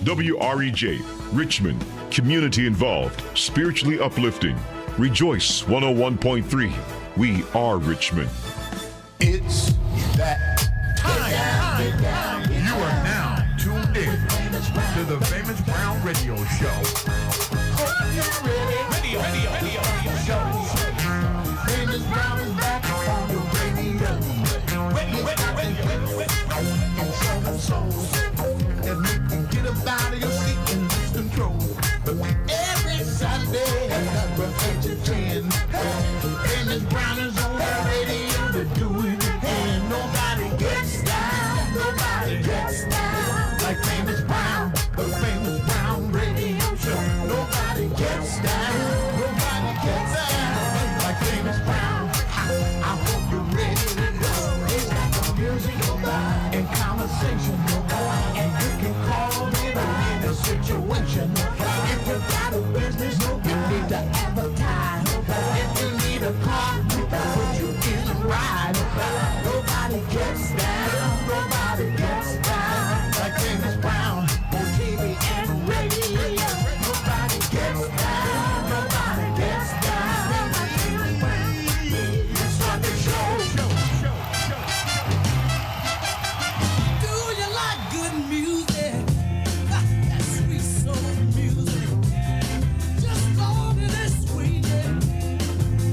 WREJ, Richmond, community involved, spiritually uplifting. Rejoice 101.3. We are Richmond. It's that time. You are now tuned in to the Famous Brown Radio Show. Radio show. Famous Brown is back on the radio. And souls that make you get up out of your seat and lose control. Every Saturday at 10. Famous Brown is on the radio to do it. And nobody gets down. Nobody gets down like Famous Brown. The Famous Brown Radio Show. Nobody gets down. Nobody gets down like Famous Brown. I hope you're ready to go. It's got the music and conversation. And you can call in a situation. If you got a business, you need to advertise. If you need a car, we can put you in a ride. Nobody gets down. Nobody gets down like Famous Brown on TV and radio. Nobody gets down. Nobody gets down like Famous Brown. Let's start the show. Do you like good music? That sweet soul music. Just on to this sweet,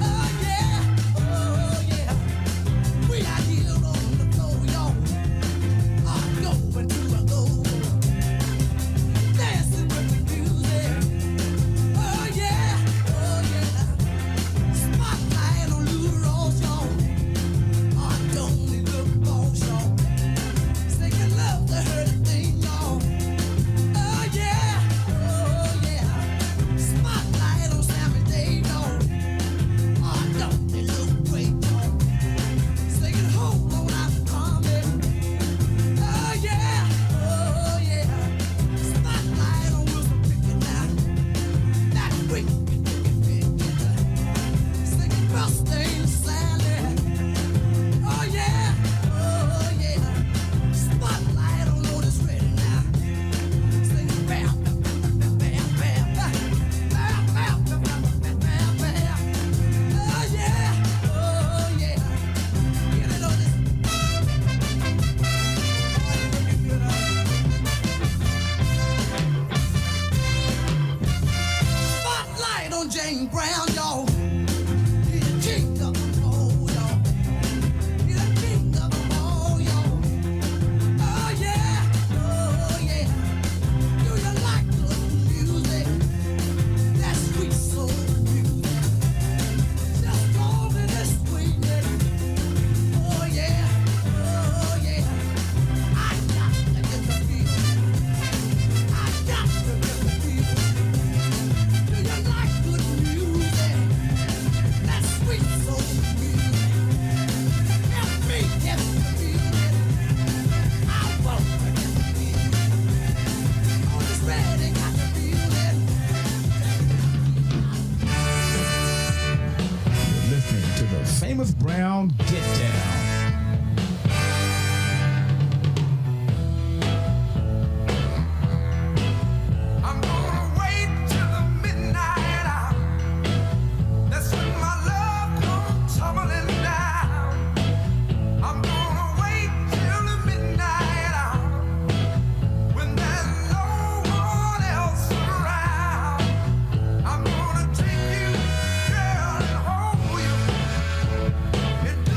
oh yeah. We are here on the floor, y'all. Going to a go. Dancing with the music. Oh yeah. Spotlight on Lou Ross, y'all. Don't need look on, y'all. Singing love to her thing, y'all. Oh yeah. Spotlight on Sammy Davis, y'all. Don't they look great, y'all. Singing hold on, I'm coming. Oh yeah. Spotlight on Wilson Pickett now. That quick. Singing Rusty Sally. Oh yeah. Spotlight on Otis Ready now. Singing bam, bam, bam, bam, bam, bam, bam, bam, bam, bam. Oh yeah. Get it on this. Spotlight on Jane Brown, y'all. He the king of them all, y'all. He the king of them all, y'all. Oh yeah. Do you like good music? That sweet soul music. Just on in this sweetness. Oh yeah. I got to get the feeling. I got to get the feeling. Do you like good music? That sweet soul music. Help me get the feeling. I want to get the feeling. On this ready, got the feeling. You're listening to the Famous Brown Get Down. I'm gonna wait till the midnight hour. That's when my love comes tumbling down. I'm gonna wait till the midnight hour when there's no one else around. I'm gonna take you, girl, and hold you into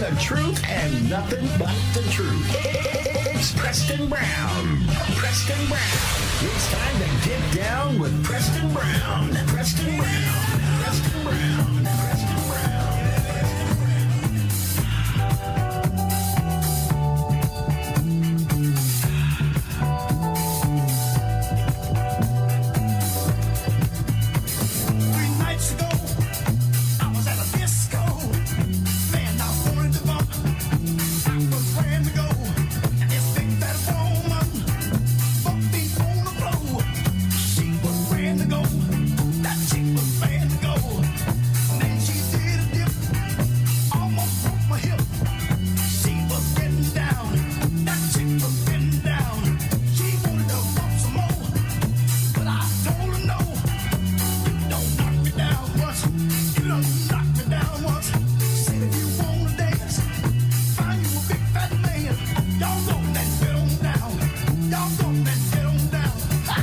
the truth and nothing but the truth. It's Preston Brown. Preston Brown. It's time to get down with Preston Brown. Preston Brown. Preston Brown. Preston Brown. 3 nights ago, I was at a disco. Man, I wanted to bump. I was ready to go. And this big fat woman bumped me on the floor. She was ready to go. That chick was ready to go. Man, she did a dip. Almost broke my hip. She was getting down. That chick was getting down. She wanted to bump some more. But I told her no. Don't knock me down once. You don't knock me down once. Said if you wanna dance, find you a big fat man. Y'all go and get on down. Y'all go and get on down. Ha!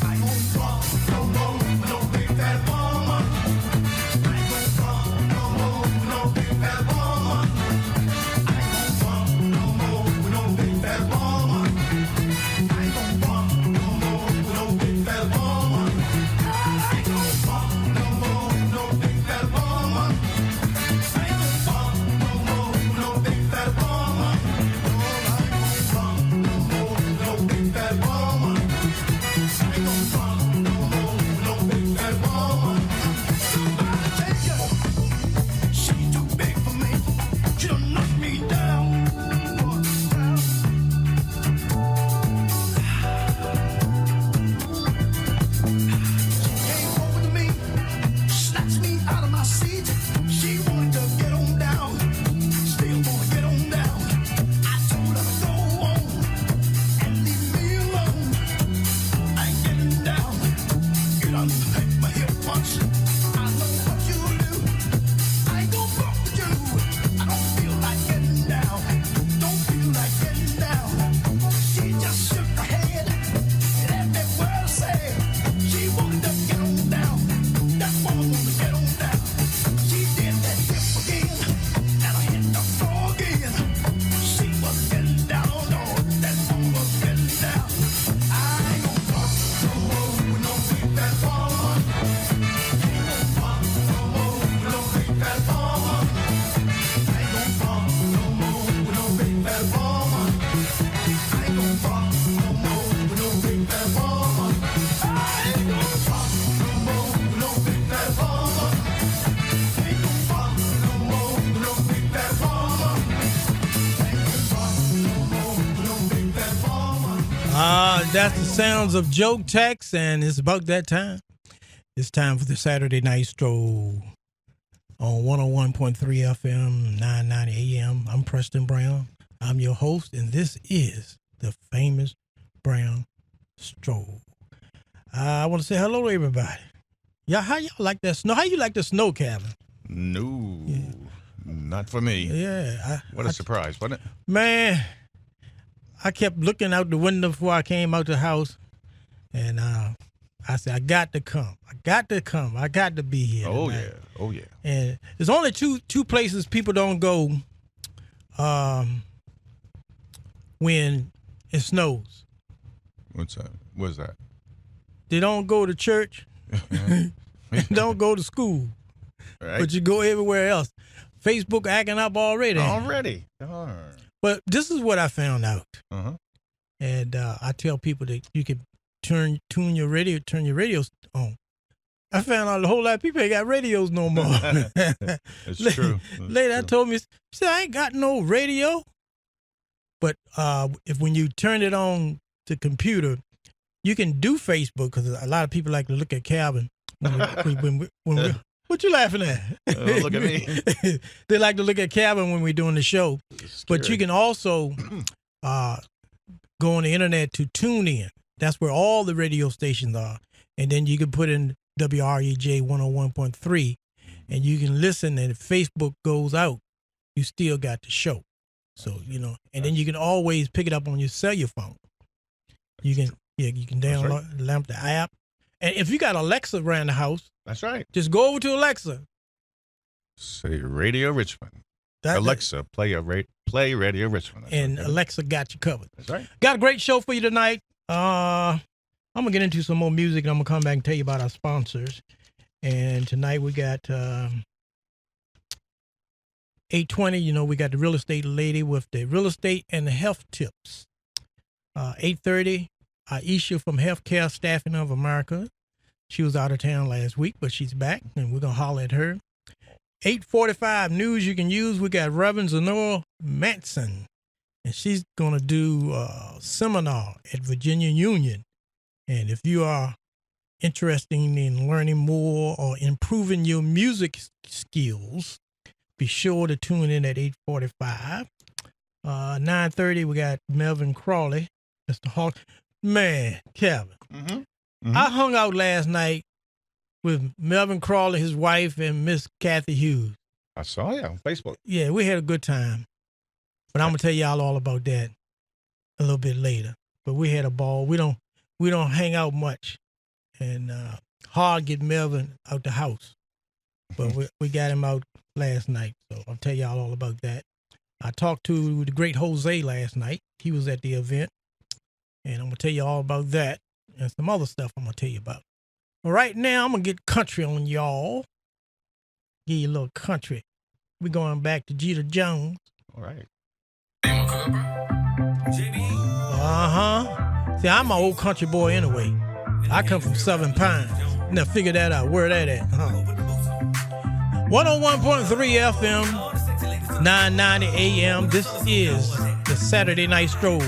I ain't gonna bump no more with no big fat woman. I ain't gonna bump no more with no big fat woman. I ain't gonna bump no more with no big fat woman. I ain't gonna bump no more with no big fat woman. I ain't gonna bump no more with no big fat woman. I ain't gonna bump no more with no big fat woman. I ain't gonna bump no more with no big fat woman. I ain't gonna bump no more with no big fat woman. Somebody take her. She's too big for me. She done knocked me down. Came over to me, snatched me out of my seat. She wanted to get on down, still wanna get on down. I told her to go on and leave me alone. I ain't getting down. You done hurt my hip once. I know what you'll do. I ain't gonna bump with you. I don't feel like getting down. Don't feel like getting down. She just shook her head. And every word I said, she wanted to get on down. That woman wanted to get on down. She did that dip again, and I hit the floor again. She was getting down, oh, that woman was getting down. I ain't gonna bump no more with no big fat woman. Ain't gonna bump no more with no big fat woman. Ain't gonna bump no more with no big fat woman. I ain't gonna bump no more with no big fat woman. I ain't gonna bump no more with no big fat woman. Ain't gonna bump no more with no big fat woman. Ain't gonna bump no more with no big fat woman. That's the sounds of Joe Tex, and it's about that time. It's time for the Saturday Night Stroll on 101.3 FM, 990 AM. I'm Preston Brown. I'm your host, and this is the famous Brown Stroll. I want to say hello to everybody. Yeah, how y'all like that snow? How you like the snow, Calvin? No, not for me. Yeah. What a surprise, wasn't it? Man, I kept looking out the window before I came out the house, and I said, I got to come. I got to come. I got to be here Oh, tonight. yeah. Oh, yeah. And there's only two places people don't go when it snows. What's that? What's that? They don't go to church, and don't go to school, Right? but you go everywhere else. Facebook acting up already. Already. Darn. But this is what I found out. Uh-huh. And I tell people that you can turn your radios on. I found out a whole lot of people ain't got radios no more. It's true. It's Lady, true. told me, she said, I ain't got no radio. But when you turn it on the computer, you can do Facebook, because a lot of people like to look at Calvin. What you laughing at? Look at me. They like to look at Calvin when we're doing the show. But you can also go on the internet to tune in. That's where all the radio stations are. And then you can put in WREJ 101.3, and you can listen, and if Facebook goes out, you still got the show. So, and then you can always pick it up on your cellular phone. You can download the app. And if you got Alexa around the house, That's right. just go over to Alexa. Say Radio Richmond. Alexa, play Radio Richmond. That's and right. Alexa got you covered. That's right. Got a great show for you tonight. I'm gonna get into some more music, and I'm gonna come back and tell you about our sponsors. And tonight we got 8:20. You know, we got the real estate lady with the real estate and the health tips. 8:30, Aisha from Healthcare Staffing of America. She was out of town last week, but she's back, and we're gonna holler at her. 8:45 news you can use. We got Reverend Zenora Matson, and she's going to do a seminar at Virginia Union. And if you are interested in learning more or improving your music skills, be sure to tune in at 8:45. 9:30, we got Melvin Crawley, Mr. Hawk. Man, Kevin, I hung out last night with Melvin Crawley, his wife, and Miss Kathy Hughes. I saw you on Facebook. Yeah, we had a good time. But I'm gonna tell y'all all about that a little bit later. But we had a ball. We don't hang out much, and hard get Melvin out the house. But we got him out last night, so I'll tell y'all all about that. I talked to the great Jose last night. He was at the event, and I'm gonna tell you all about that and some other stuff I'm gonna tell you about. But right now, I'm gonna get country on y'all. Give you a little country. We're going back to Jeter Jones. All right. See, I'm an old country boy anyway. I come from Southern Pines. Now figure that out. Where that at? 101.3 FM, 990 AM. This is the Saturday Night Stroll.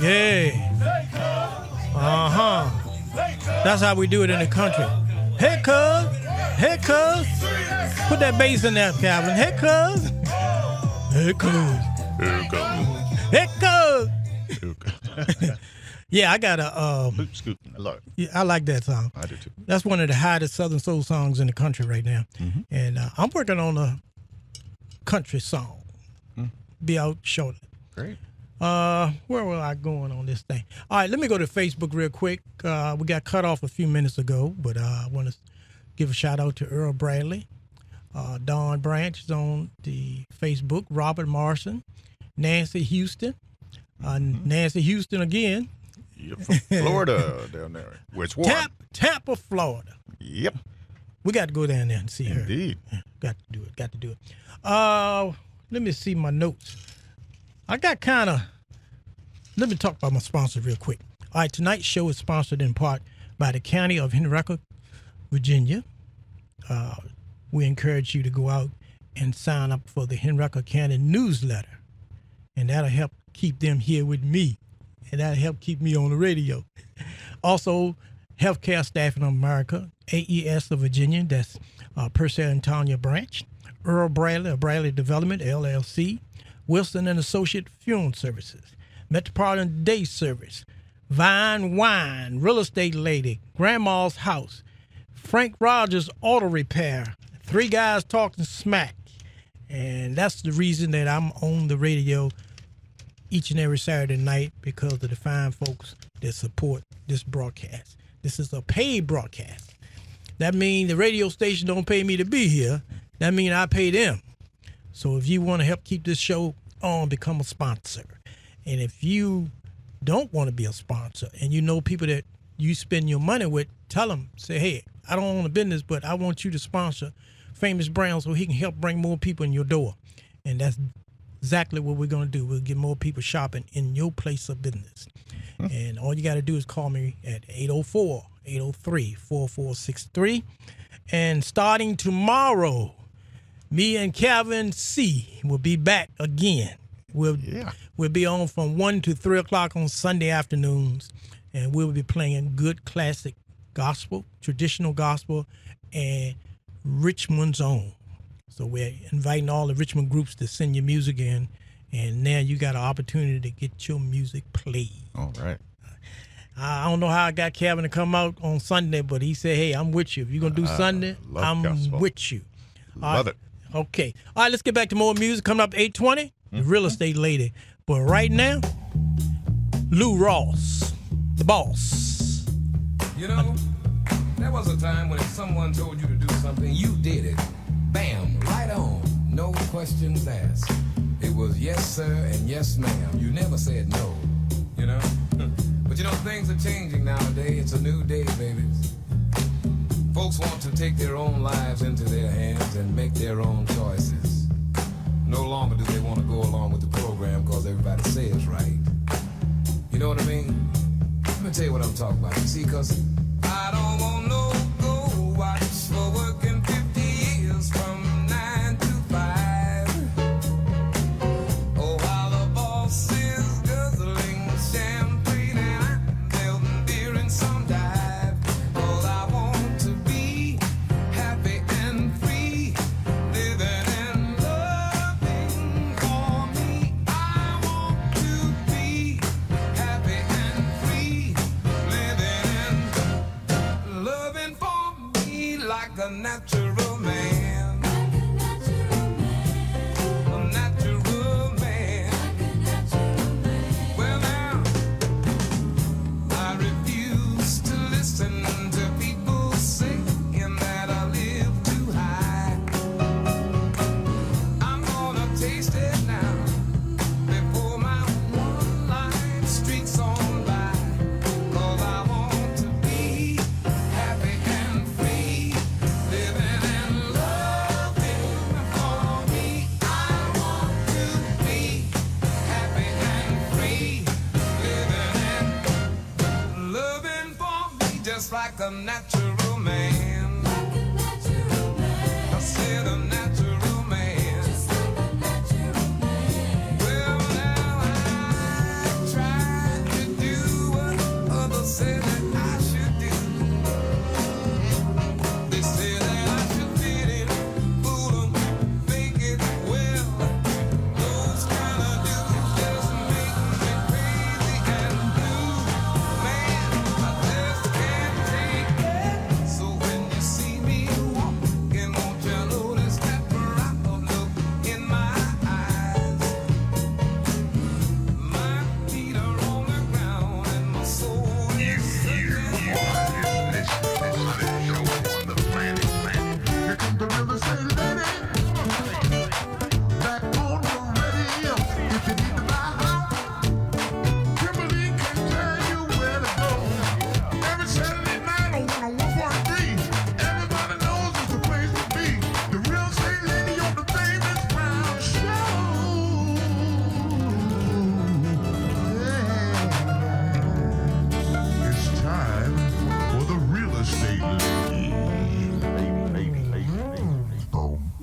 Yeah. That's how we do it in the country. Hey, cuz. Hey, cuz. Put that bass in there, Calvin. Hey, cuz. Hey, cuz. Here it comes. Hey, cuz. Here it comes. Yeah, I got a. Hoop scooting. I love it. Yeah, I like that song. I do too. That's one of the hottest Southern soul songs in the country right now. And I'm working on a country song. Be out shortly. Great. Where were I going on this thing? All right, let me go to Facebook real quick. We got cut off a few minutes ago, but I want to give a shout out to Earl Bradley. Don Branch is on the Facebook. Robert Morrison. Nancy Houston. Nancy Houston again. Yep. From Florida down there. Where it's warm. Tampa, Florida. Yep. We got to go down there and see her. Indeed. Got to do it. Let me see my notes. Let me talk about my sponsor real quick. All right, tonight's show is sponsored in part by the County of Henrico, Virginia. We encourage you to go out and sign up for the Henrico County newsletter, and that'll help keep them here with me, and that'll help keep me on the radio. Also, Healthcare Staffing of America, AES of Virginia, that's Purcell and Tanya Branch, Earl Bradley of Bradley Development, LLC, Wilson and Associate Funeral Services, Metropolitan Day Service, Vine Wine, Real Estate Lady, Grandma's House, Frank Rogers Auto Repair, Three Guys Talking Smack. And that's the reason that I'm on the radio each and every Saturday night, because of the fine folks that support this broadcast. This is a paid broadcast. That means the radio station don't pay me to be here. That means I pay them. So if you want to help keep this show on, become a sponsor. And if you don't want to be a sponsor and you know people that you spend your money with, tell them, say, hey, I don't own a business, but I want you to sponsor Famous Brown so he can help bring more people in your door. And that's exactly what we're going to do. We'll get more people shopping in your place of business. And all you got to do is call me at 804-803-4463. And starting tomorrow, me and Calvin C. will be back again. We'll be on from 1 to 3 o'clock on Sunday afternoons, and we'll be playing good classic gospel, traditional gospel, and Richmond's own. So we're inviting all the Richmond groups to send your music in, and now you got an opportunity to get your music played. All right. I don't know how I got Calvin to come out on Sunday, but he said, hey, I'm with you. If you're going to do Sunday, I'm gospel. with you. Love it. Okay. All right, let's get back to more music. Coming up 8:20, the Real Estate Lady. But right now, Lou Ross, the boss. You know, there was a time when if someone told you to do something, you did it. Bam, right on. No questions asked. It was yes, sir, and yes, ma'am. You never said no, you know? But you know, things are changing nowadays. It's a new day, babies. Folks want to take their own lives into their hands and make their own choices. No longer do they want to go along with the program because everybody says right. You know what I mean? Let me tell you what I'm talking about. You see, because I don't want no go watch for working 50 years from 9 to 5. Oh, while the boss is guzzling champagne and I'm building beer in some dive. Cause I want to be happy and free, living and loving for me. I want to be happy and free, living and loving for me like a natural man. A natural man. Well now, I refuse to listen to people saying that I live too high. I'm gonna taste it now before my one life streaks on by. Cause I want to be happy and free, living and loving for me. I want to be happy and free, living and loving for me just like a natural man. I said a natural man. Well now I tried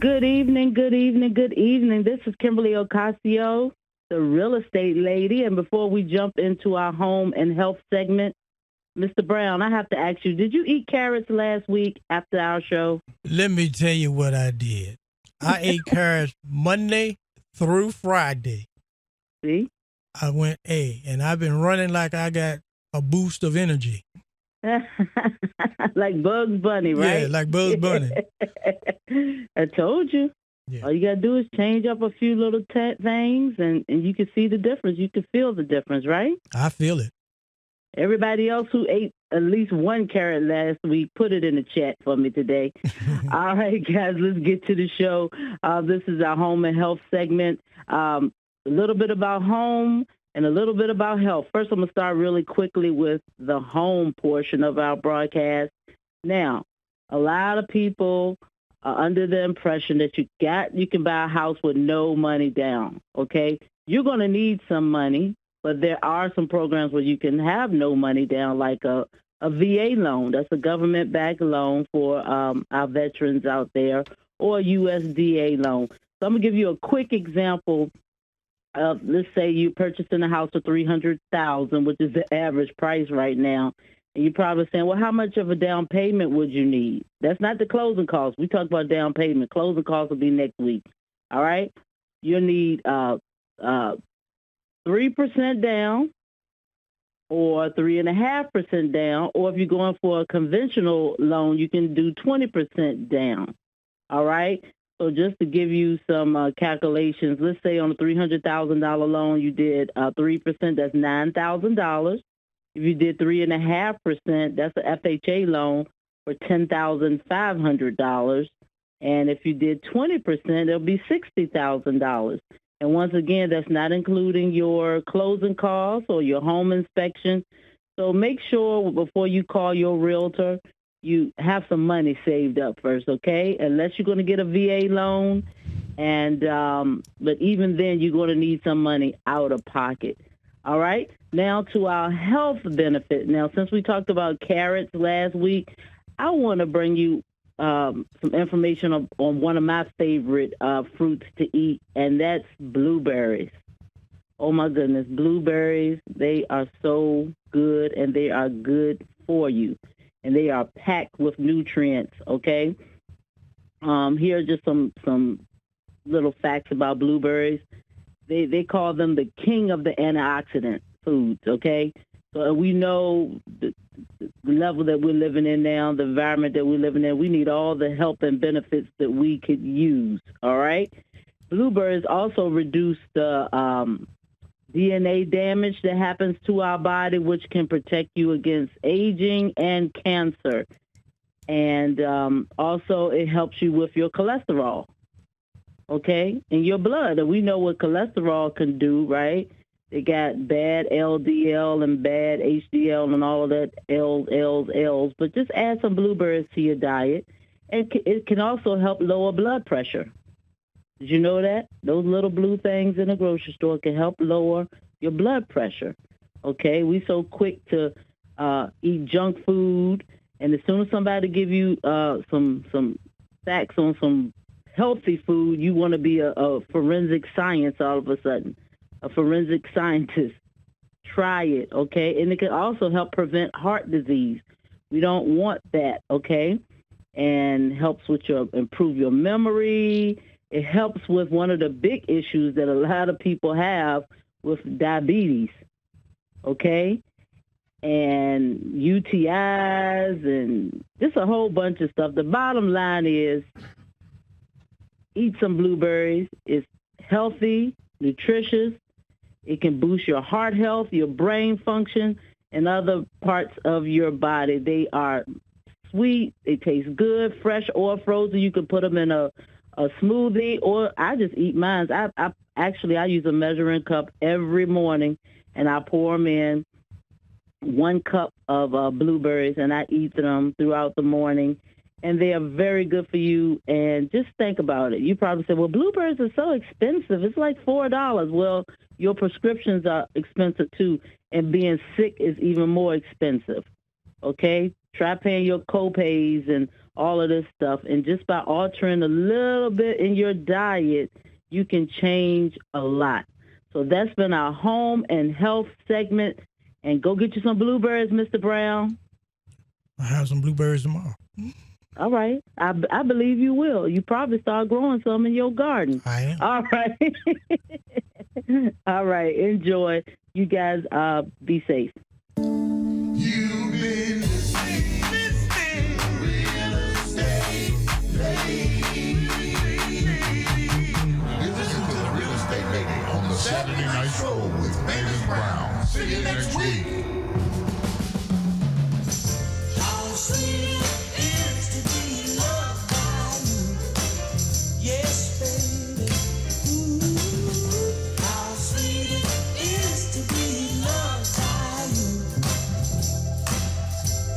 Good evening, good evening, good evening. This is Kimberly Ocasio, the real estate lady. And before we jump into our home and health segment, Mr. Brown, I have to ask you, did you eat carrots last week after our show? Let me tell you what I did. I ate carrots Monday through Friday. See? I went and I've been running like I got a boost of energy. Like Bugs Bunny, right? Yeah, like Bugs Bunny. I told you. Yeah. All you got to do is change up a few little things, and you can see the difference. You can feel the difference, right? I feel it. Everybody else who ate at least one carrot last week, put it in the chat for me today. All right, guys, let's get to the show. This is our home and health segment. A little bit about home and a little bit about health. First, I'm going to start really quickly with the home portion of our broadcast. Now, a lot of people are under the impression that you can buy a house with no money down, okay? You're going to need some money, but there are some programs where you can have no money down, like a VA loan. That's a government-backed loan for our veterans out there, or a USDA loan. So I'm going to give you a quick example of, let's say you're purchasing a house for $300,000, which is the average price right now. And you're probably saying, well, how much of a down payment would you need? That's not the closing costs. We talked about down payment. Closing costs will be next week. All right? You'll need 3% down or 3.5% down, or if you're going for a conventional loan, you can do 20% down. All right? So just to give you some calculations, let's say on a $300,000 loan, you did 3%, that's $9,000. If you did 3.5%, that's an FHA loan for $10,500. And if you did 20%, it'll be $60,000. And once again, that's not including your closing costs or your home inspection. So make sure before you call your realtor, you have some money saved up first, okay? Unless you're going to get a VA loan, and but even then, you're going to need some money out of pocket. All right? Now to our health benefit. Now, since we talked about carrots last week, I want to bring you some information on one of my favorite fruits to eat, and that's blueberries. Oh, my goodness. Blueberries, they are so good, and they are good for you. And they are packed with nutrients, okay? Here are just some little facts about blueberries. They call them the king of the antioxidant foods, okay? So we know the level that we're living in now, the environment that we're living in, we need all the help and benefits that we could use, all right? Blueberries also reduce the DNA damage that happens to our body, which can protect you against aging and cancer. And also it helps you with your cholesterol, okay, in your blood. And we know what cholesterol can do, right? They got bad LDL and bad HDL and all of that, L's. But just add some blueberries to your diet. And it can also help lower blood pressure. Did you know that? Those little blue things in the grocery store can help lower your blood pressure. Okay? We so quick to eat junk food, and as soon as somebody give you some facts on some healthy food, you want to be a forensic science all of a sudden, a forensic scientist. Try it, okay? And it can also help prevent heart disease. We don't want that, okay? And helps with improve your memory. It helps with one of the big issues that a lot of people have with diabetes, okay? And UTIs and just a whole bunch of stuff. The bottom line is eat some blueberries. It's healthy, nutritious. It can boost your heart health, your brain function, and other parts of your body. They are sweet. They taste good, fresh or frozen. You can put them in a smoothie, or I just eat mine. I use a measuring cup every morning, and I pour them in 1 cup of blueberries, and I eat them throughout the morning, and they are very good for you. And just think about it. You probably say, well, blueberries are so expensive. It's like $4. Well, your prescriptions are expensive too, and being sick is even more expensive. Okay? Try paying your co-pays and all of this stuff. And just by altering a little bit in your diet, you can change a lot. So that's been our home and health segment. And go get you some blueberries, Mr. Brown. I'll have some blueberries tomorrow. All right. I believe you will. You probably start growing some in your garden. I am. All right. All right. Enjoy. You guys be safe. You've been listening to Real Estate Lady. You're listening to the Real Estate Lady on the Saturday Night Show with Mavis Brown. See you next week. How sweet it is to be loved by you. Yes, baby. Ooh, how sweet it is to be loved by you.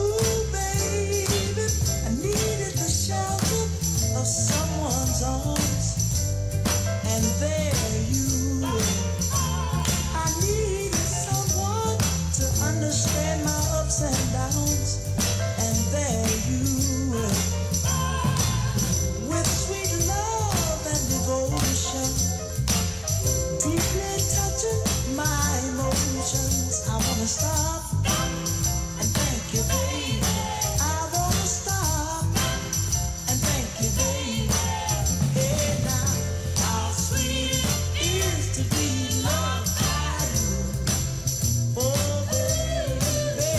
Ooh, baby, I needed the shelter of someone's arms, and there you were. I needed someone to understand my ups and downs, and there you were. With sweet love and devotion, deeply touching my emotions. I wanna stop and thank you, baby. I wanna stop and thank you, baby. Hey now, how sweet it is to be loved by you. Oh, baby,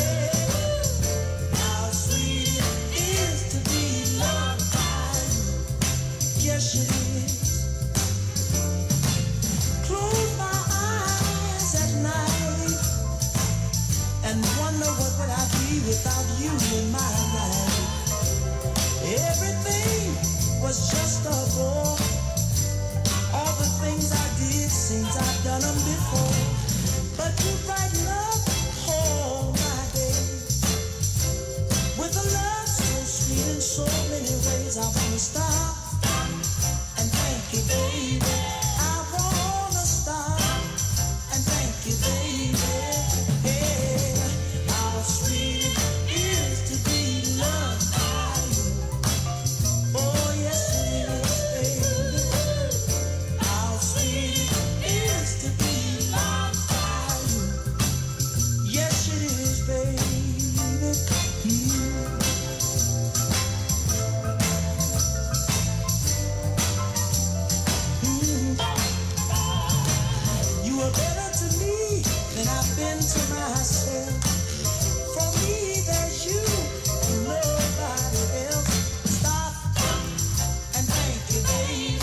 how sweet it is to be loved by you. Yes, it is. Close my eyes at night and wonder what would I be without you in my life. Everything was just a bore. All the things I did seems I've done them before. But you brighten up all my days with a love so sweet in so many ways. I wanna stop and thank you, baby. I wanna stop and thank you, baby. Hey, how sweet it is to be loved by you. Oh, yes, it is, baby. How sweet it is to be loved by you. Yes, it is, baby. You were better to me than I've been to myself. For me, there's you and nobody else. Stop and thank you, baby.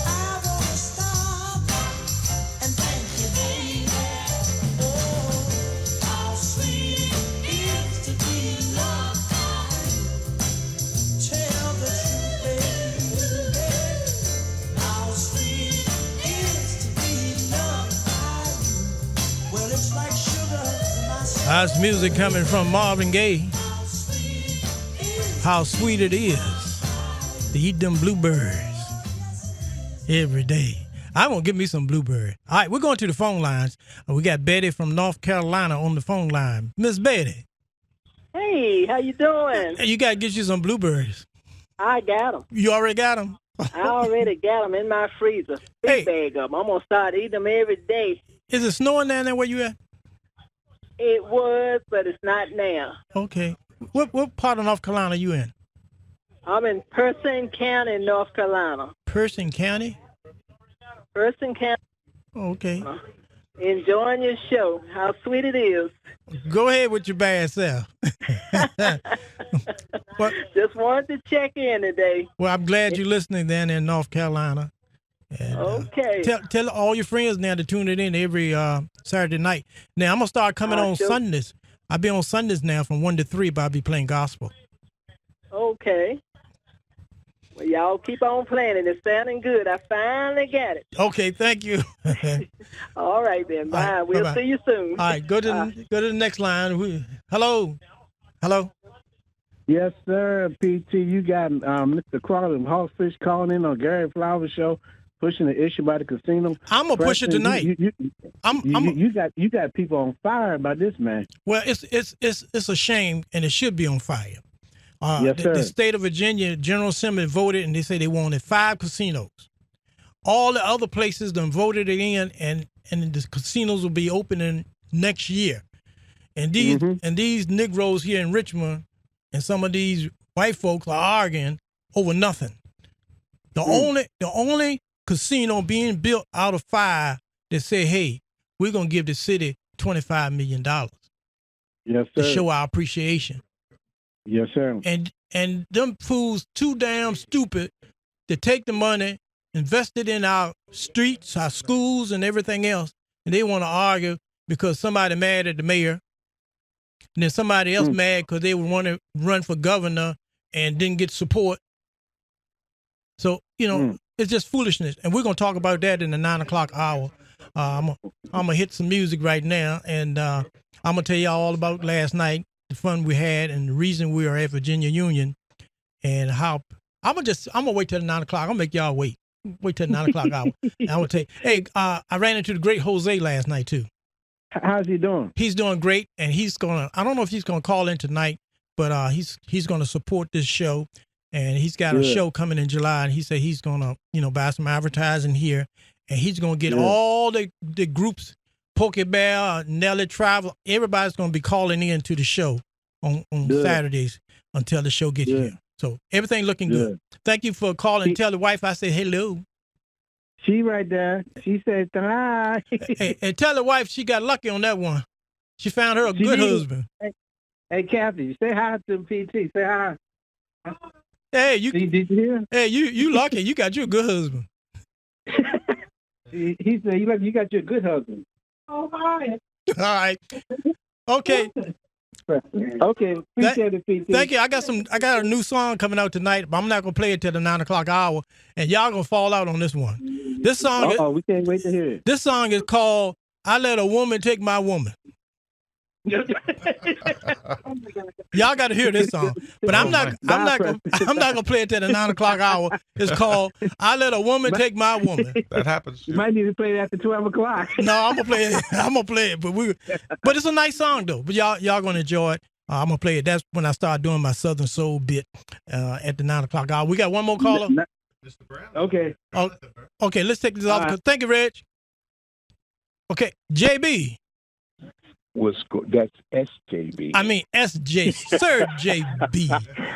I wanna stop and thank you, baby. Oh, how sweet it is to be loved by you. Tell the truth, baby. How sweet it is to be loved by you. Well, it's like sugar in my soul. That's music coming from Marvin Gaye. How sweet it is to eat them blueberries every day. I'm going to get me some blueberry. All right, we're going to the phone lines. We got Betty from North Carolina on the phone line. Miss Betty, Hey, how you doing? you got to get you some blueberries. I got them. You already got them? I already got them in my freezer. Hey. Big bag of them. I'm going to start eating them every day. Is it snowing down there where you at? It was, but it's not now. Okay. What part of North Carolina you in? I'm in Person County, North Carolina. Person County? Person County. Okay. Enjoying your show. How sweet it is. Go ahead with your bad self. Well, Just wanted to check in today. well, I'm glad you're listening down in North Carolina. And, Okay. tell all your friends now to tune it in every Saturday night. Now, I'm going to start coming on sure. Sundays. I'll be on Sundays now from 1 to 3, but I'll be playing gospel. Okay. Well, y'all keep on playing it. It's sounding good. I finally got it. Okay, thank you. All right, then. Bye. All right, We'll bye-bye. see you soon. All right, go to the next line. Hello. Yes, sir, PT. You got Mr. Carlin Hawfish calling in on Gary Flower Show. pushing the issue about the casino. I'm gonna push it Preston, tonight. You got people on fire about this, man. Well, it's a shame, and it should be on fire. Yes, sir. The state of Virginia General Assembly voted, and they say they wanted 5 casinos. All the other places done voted it in, and the casinos will be opening next year. And these Negroes here in Richmond and some of these white folks are arguing over nothing. The only casino being built out of 5 that say, hey, we're gonna give the city $25 million. Yes, sir. To show our appreciation. Yes, sir. And them fools too damn stupid to take the money, invest it in our streets, our schools, and everything else, and they want to argue because somebody mad at the mayor, and then somebody else mad because they would want to run for governor and didn't get support. So, it's just foolishness. And we're going to talk about that in the 9 o'clock hour. I'm going to hit some music right now, and I'm going to tell y'all all about last night, the fun we had, and the reason we are at Virginia Union, and how I'm going to wait till the 9 o'clock. I'm going to make y'all wait. Wait till the 9 o'clock hour. And I'm going to tell you, hey, I ran into the great Jose last night, too. How's he doing? He's doing great, and I don't know if he's going to call in tonight, but he's going to support this show, and he's got a show coming in July, and he said he's going to, buy some advertising here, and he's going to get all the groups, Poke Bear, Nelly Travel, everybody's going to be calling in to the show on Saturdays until the show gets here. So everything looking good. Thank you for calling. Tell the wife I said hello. She right there. She said hi. Hey, and tell the wife she got lucky on that one. She found her a good husband. Hey, Kathy, say hi to PT. Say hi. Hey, you. Did you hear? Hey, you lucky. You got you a good husband. He said you got you a good husband. Oh, hi. All right. Okay. Okay. Appreciate it, PT. Thank you. I got a new song coming out tonight, but I'm not gonna play it till the 9 o'clock hour, and y'all gonna fall out on this one. This song. We can't wait to hear it. This song is called "I Let a Woman Take My Woman." Y'all got to hear this song, but I'm not gonna play it till the 9 o'clock hour. It's called "I Let a Woman Take My Woman." That happens. You might need to play it after 12 o'clock. No, I'm gonna play it. I'm gonna play it, but it's a nice song though. But y'all gonna enjoy it. I'm gonna play it. That's when I start doing my Southern Soul bit at the 9 o'clock hour. We got one more caller. Mr. Brown. Okay. Okay. Let's take this off. Thank you, Reg. Okay, JB. That's SJB. I mean SJ, Sir JB.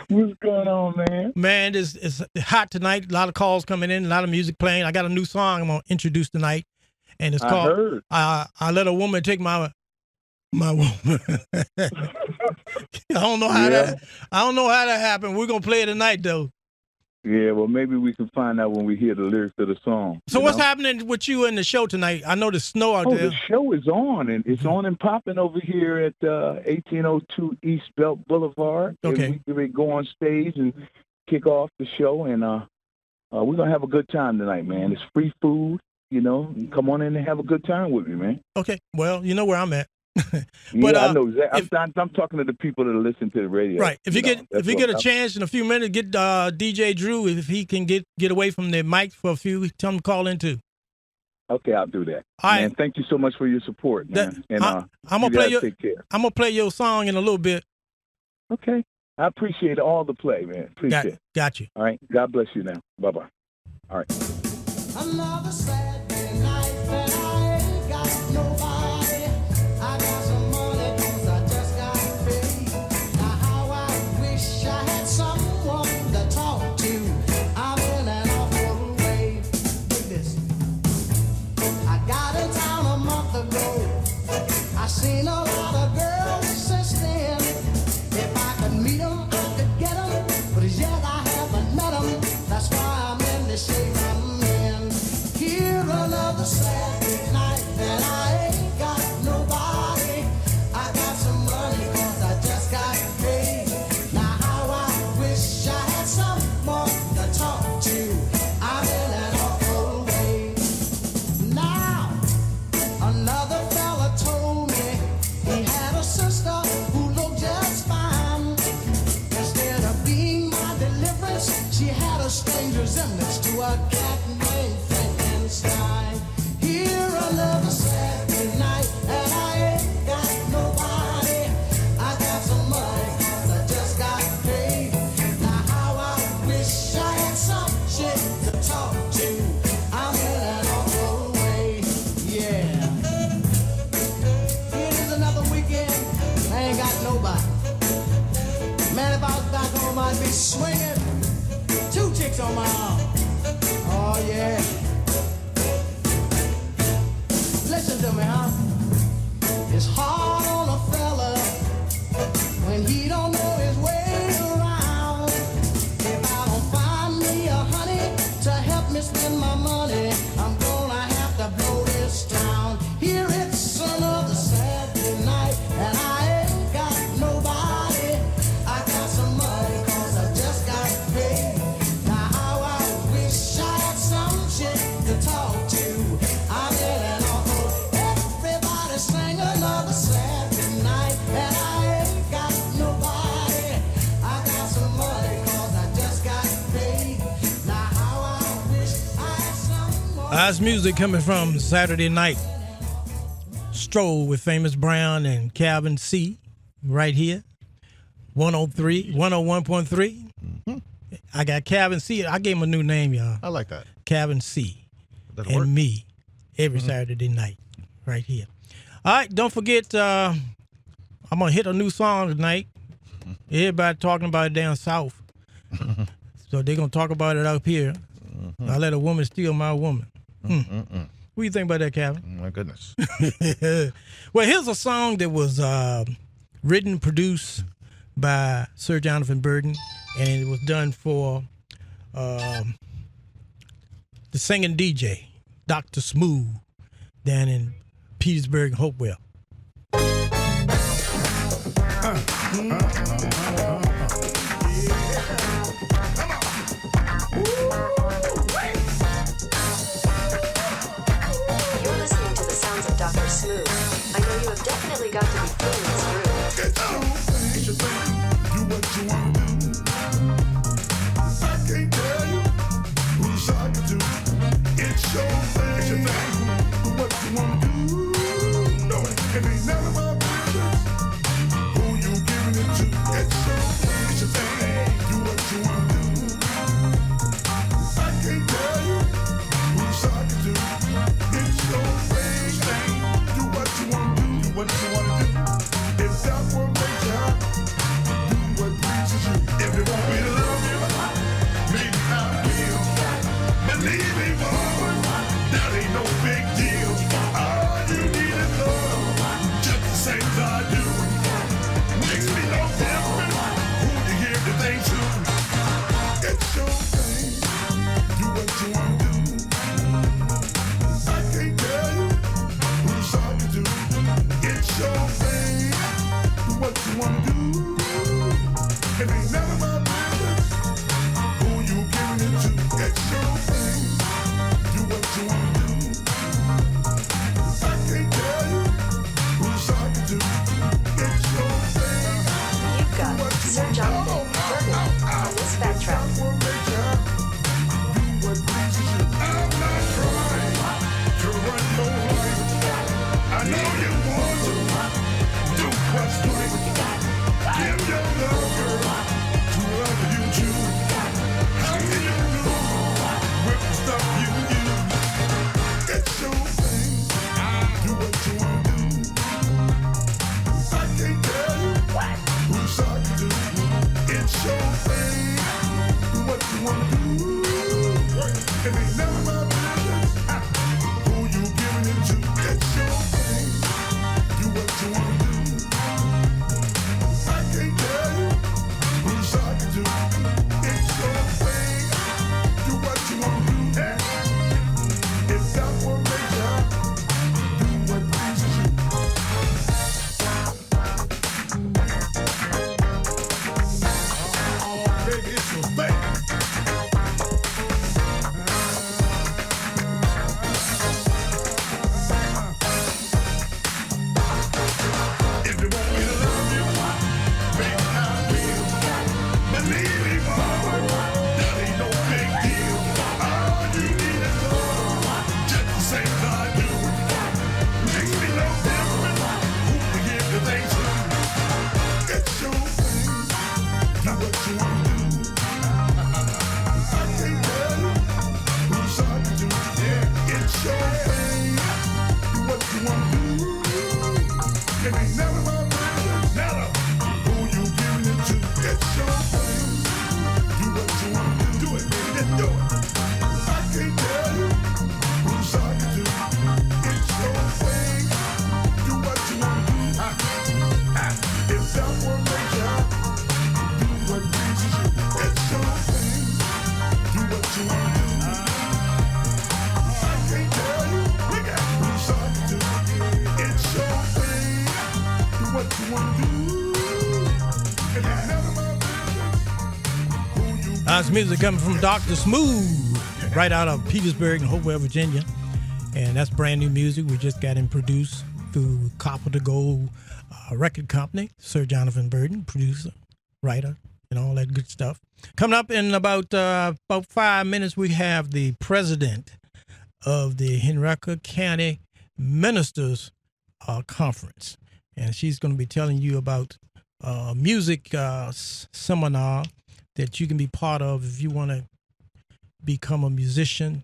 What's going on, man? Man, it's hot tonight. A lot of calls coming in, a lot of music playing. I got a new song I'm gonna introduce tonight, and it's called "I Let a Woman Take My Woman." I don't know how that happened. We're gonna play it tonight though. Yeah, well, maybe we can find out when we hear the lyrics of the song. So what's happening with you in the show tonight? I know there's snow out there. The show is on, and it's on and popping over here at 1802 East Belt Boulevard. Okay. And we go on stage and kick off the show, and we're going to have a good time tonight, man. It's free food, Come on in and have a good time with me, man. Okay. Well, you know where I'm at. But I know exactly. I'm talking to the people that listen to the radio. Right. If you get a chance in a few minutes, get DJ Drew if he can get away from the mic for a few. Tell him to call in too. Okay, I'll do that. All right. Man, thank you so much for your support, man. I'm gonna play take care. I'm gonna play your song in a little bit. Okay. I appreciate all the play, man. Appreciate it. Got you. All right. God bless you now. Bye-bye. All right. Another Saturday night that I ain't got nobody. I got some money 'cause I just got paid. Now how I wish I had someone to talk to. I'm in an awful way. Look this. I got in town a month ago. I seen a lot of girls since then. If I could meet them, I could get them. But as yet I haven't met them. That's why I'm in the shape I'm in. Here another Saturday night and I ain't got nobody. I got some money 'cause I just got paid. Now how I wish I had someone to talk to. I'm in an awful way. Now another fella told me he had a sister who looked just fine. Instead of being my deliverance, she had a strange resemblance to a cat named Frank. nobody. Man, if I was back home, I'd be swinging 2 chicks on my arm. Oh, yeah. Listen to me, huh? It's hard on a fella when he don't know his way around. If I don't find me a honey to help me spend my money, I'm gonna have to blow this town. Here it's another Saturday night, and I ain't got nobody. I got some money 'cause I just got paid. Now how I wish I had some chick to talk to. I'm in an awful, everybody sing another Saturday night, and I ain't got nobody. I got some money 'cause I just got paid. Now how I wish I had some more. That's music coming from Saturday Night Stroll with Famous Brown and Calvin C. right here. 101.3. I got Calvin C. I gave him a new name, y'all. I like that. Calvin C. That'll and work. me every Saturday night right here. All right, don't forget, I'm going to hit a new song tonight. Everybody talking about it down south. So they're going to talk about it up here. I let a woman steal my woman. What do you think about that, Calvin? My goodness. Well, here's a song that was written, produced by Sir Jonathan Burton, and it was done for the singing DJ, Dr. Smooth, down in Petersburg, Hopewell. You're listening to the sounds of Dr. Smooth. I know you have definitely got to be feeling this groove. It's your thing. Do what you want to do. I can't tell you who's I can do. It's your thing. It's your thing. Do what you want to do. No, it ain't none of my business. Who you giving it to? It's your thing. It's your thing. Do what you want to do. I can't tell you who's I can do. It's your thing. Do what you want to do. Do what you want to do. If that were my job, do what pleases you. If you want me to love you, maybe I will. Believe me, boy, that ain't no big deal. All you need is love, just the same as I do. Makes me no different who you give the thing to. It's your thing, do what you want to do. I can't tell you who's I can do. It's your thing, do what you want to do. It ain't none of my business who you giving it to. It's your thing, do what you want to do. I can't tell you who's I can do. It's your thing. You've got Sir Jonathan Burton on this backtrack. Do what pleases you. I'm not trying to run your life. I know you want to do what's right. Give your love, girl, to whoever you choose. How can you lose with the stuff you use? It's your thing. Do what you want to do. I can't tell you who's I can do. It's your thing. Do what you want to do. It ain't none of my business who you giving it to. It's your thing. Do what you want to do. I can't tell you who's I can do. It's your thing. Do what you want to do. If that were my job, do what pleases you. Oh, baby, it's your thing. If you want me to love you, baby, I will. Believe me, mama, that ain't no big deal. All you need is love, just the same as I do. Makes me no different who to give the things to. It's your thing, do what you want to do. I can't tell you who's I can do. It's your thing, do what you want to do. It ain't none of my business, none of That's music coming from Dr. Smooth, right out of Petersburg in Hopewell, Virginia. And that's brand new music. We just got him produced through Copper to Gold record company. Sir Jonathan Burton, producer, writer, and all that good stuff. Coming up in about 5 minutes, we have the president of the Henrico County Ministers Conference. And she's going to be telling you about music seminar that you can be part of if you want to become a musician,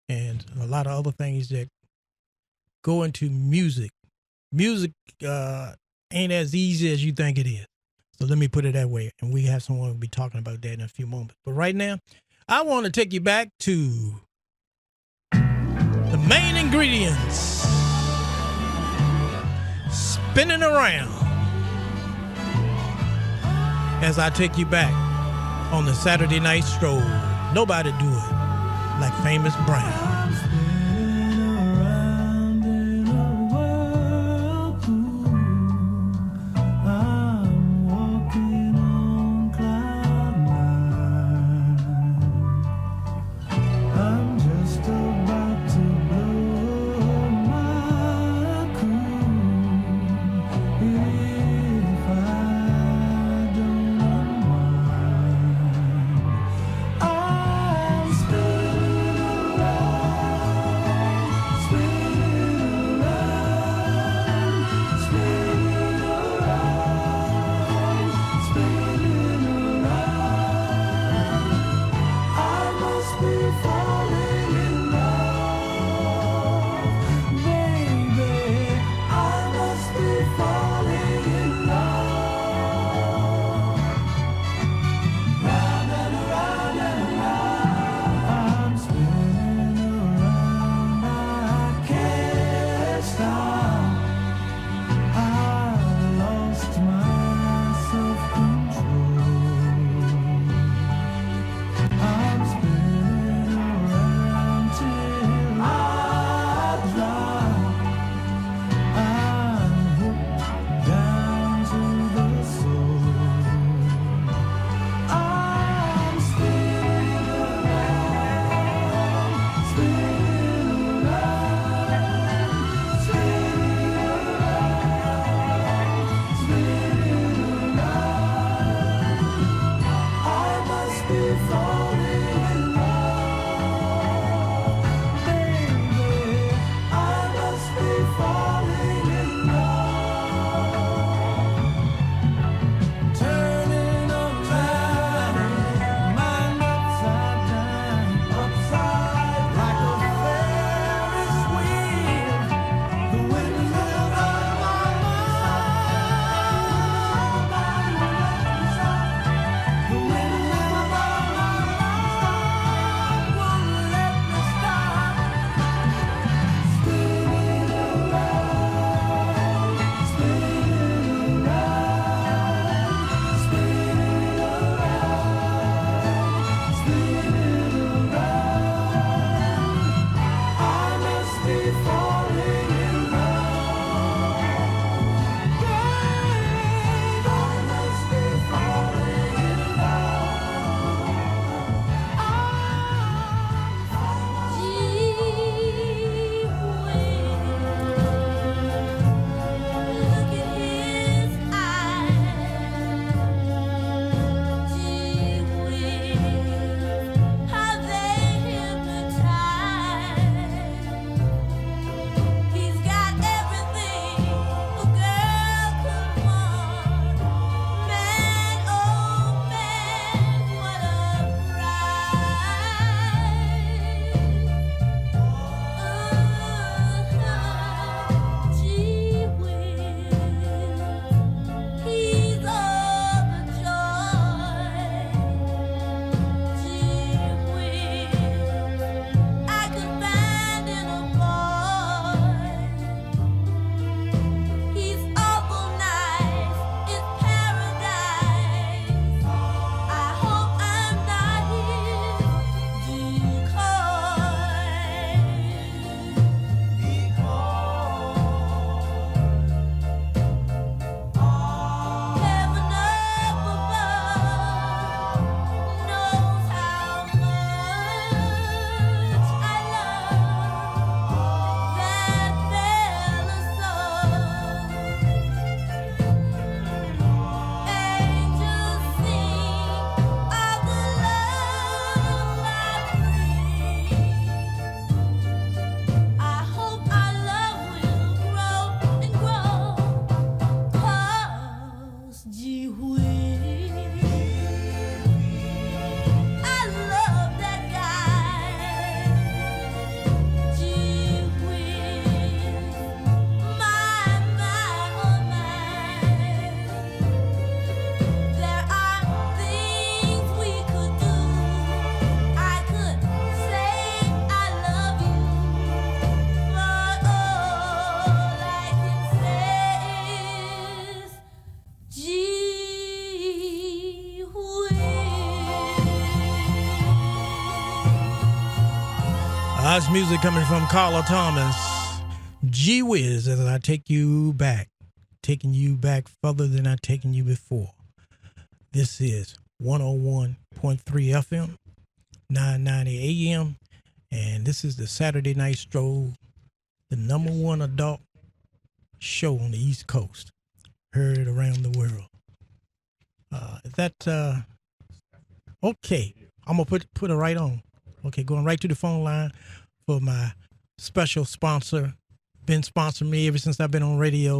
and a lot of other things that go into music. Music ain't as easy as you think it is. So let me put it that way. And we have someone who'll be talking about that in a few moments. But right now, I want to take you back to the main ingredients. Spinning around as I take you back on the Saturday night stroll. Nobody do it like Famous Brown. I'm spinning around. nice music coming from Carla Thomas. Gee whiz, as I take you back. Taking you back further than I've taken you before. This is 101.3 FM, 990 AM, and this is the Saturday Night Stroll, the number one adult show on the East Coast, heard around the world. Is that okay? I'm gonna put it right on. Okay, going right to the phone line for my special sponsor. Been sponsoring me ever since I've been on radio,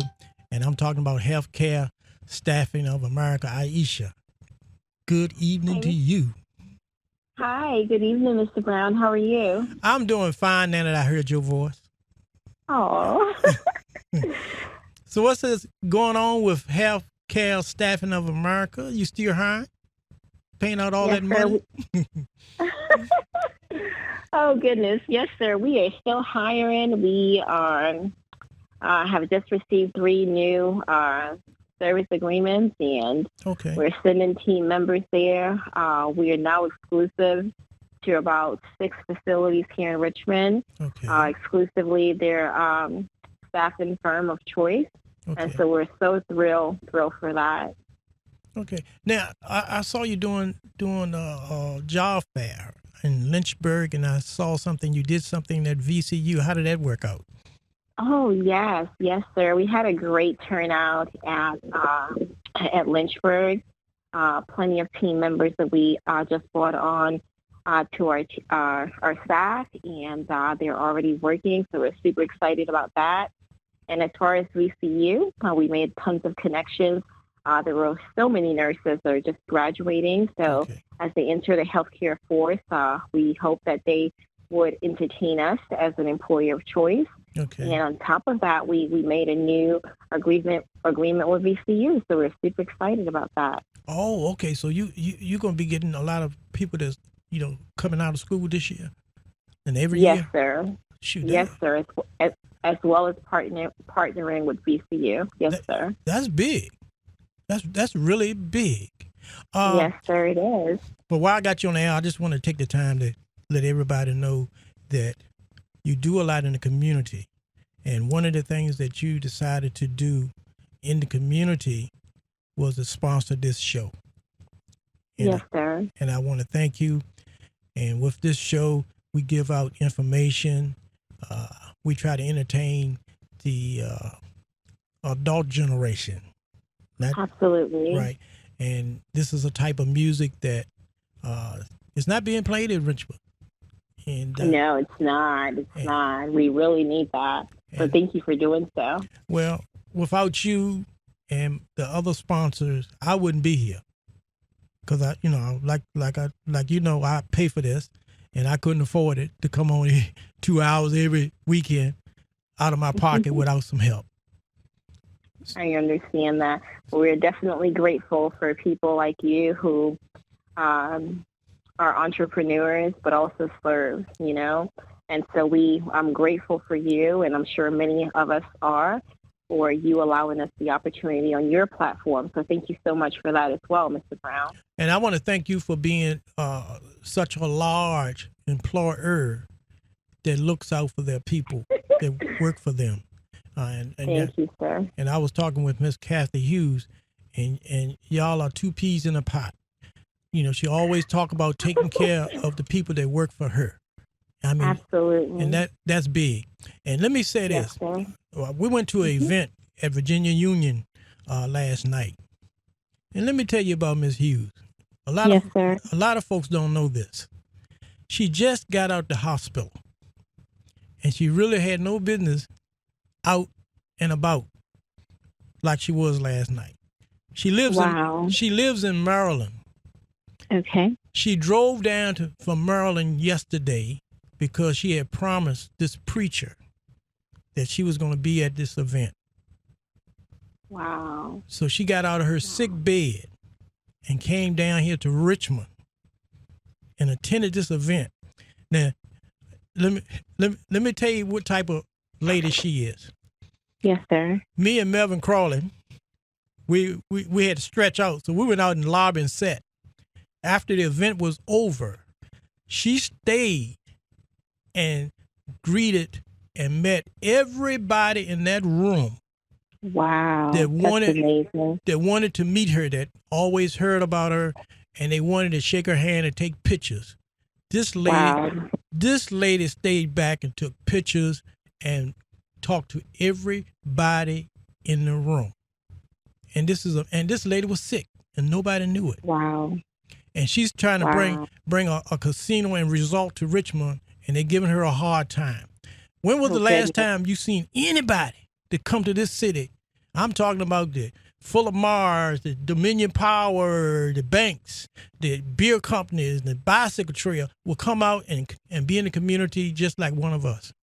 and I'm talking about Healthcare Staffing of America. Aisha, good evening to you. Hi, good evening, Mr. Brown. How are you? I'm doing fine now that I heard your voice. Oh. So what's this going on with Healthcare Staffing of America? You still hiring? Paying out all that money? Oh, goodness. Yes, sir. We are still hiring. We have just received 3 new service agreements, and we're sending team members there. We are now exclusive to about 6 facilities here in Richmond. Exclusively their staffing firm of choice. And so we're so thrilled for that. Okay. Now, I saw you doing a job fair in Lynchburg, and I saw something. You did something at VCU. How did that work out? Oh, yes, sir. We had a great turnout at Lynchburg. Plenty of team members that we just brought on to our staff, and they're already working, so we're super excited about that. And as far as VCU, we made tons of connections. There were so many nurses that are just graduating, so as they enter the healthcare force, we hope that they would entertain us as an employer of choice. And on top of that, we made a new agreement with VCU, so we're super excited about that. Oh, okay. So you're going to be getting a lot of people that's, coming out of school this year and every year? Yes, sir. Shoot, yes, sir. As well as partnering with VCU. Yes, sir. That's big. That's really big. Yes, sir, it is. But while I got you on the air, I just want to take the time to let everybody know that you do a lot in the community. And one of the things that you decided to do in the community was to sponsor this show. Yes, sir. And I want to thank you. And with this show, we give out information. We try to entertain the adult generation. Absolutely. Right. And this is a type of music that is not being played in Richmond. And, no, it's not. It's not. We really need that. So thank you for doing so. Well, without you and the other sponsors, I wouldn't be here. Because I pay for this, and I couldn't afford it to come on here 2 hours every weekend out of my pocket without some help. I understand that. We're definitely grateful for people like you who are entrepreneurs, but also serve, And so I'm grateful for you, and I'm sure many of us are, for you allowing us the opportunity on your platform. So thank you so much for that as well, Mr. Brown. And I want to thank you for being such a large employer that looks out for their people that work for them. Thank you, sir. And I was talking with Miss Kathy Hughes, and y'all are 2 peas in a pot. She always talk about taking care of the people that work for her. I mean, absolutely. And that's big. And let me say this. Yes, we went to an event at Virginia Union last night. And let me tell you about Miss Hughes. A lot of folks don't know this. She just got out the hospital. And she really had no business out and about like she was last night. She lives in Maryland. Okay. She drove down from Maryland yesterday because she had promised this preacher that she was going to be at this event. Wow. So she got out of her sick bed and came down here to Richmond and attended this event. Now, let me tell you what type of lady she is. Yes, sir. Me and Melvin Crawley, we had to stretch out, so we went out in the lobby and sat. After the event was over, she stayed and greeted and met everybody in that room. Wow. That wanted amazing. that wanted to meet her, that always heard about her, and they wanted to shake her hand and take pictures. This lady stayed back and took pictures and talked to everybody in the room. And this lady was sick and nobody knew it. Wow. And she's trying to bring a casino and resort to Richmond, and they're giving her a hard time. When was the last time you seen anybody that come to this city? I'm talking about the Fuller Mars, the Dominion Power, the banks, the beer companies, the bicycle trail will come out and be in the community just like one of us.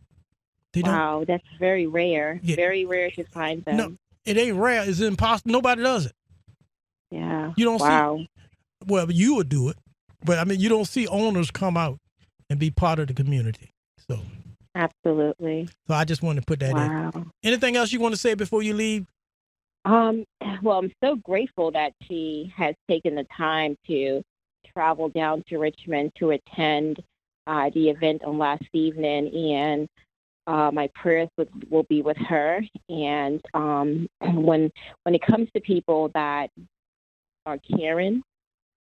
Wow, that's very rare. Yeah. Very rare to find them. No, it ain't rare. It's impossible. Nobody does it. Yeah. You don't see. Well, you would do it, but I mean, you don't see owners come out and be part of the community. So. Absolutely. So I just wanted to put that in. Anything else you want to say before you leave? Well, I'm so grateful that she has taken the time to travel down to Richmond to attend the event on last evening, and my prayers will be with her. And when it comes to people that are caring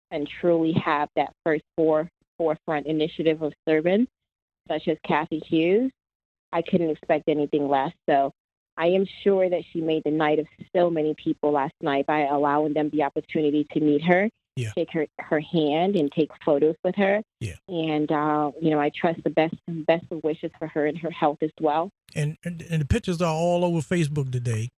and truly have that first forefront initiative of serving, such as Kathy Hughes, I couldn't expect anything less. So I am sure that she made the night of so many people last night by allowing them the opportunity to meet her, take her hand, and take photos with her. Yeah. And I trust the best of wishes for her and her health as well. And the pictures are all over Facebook today.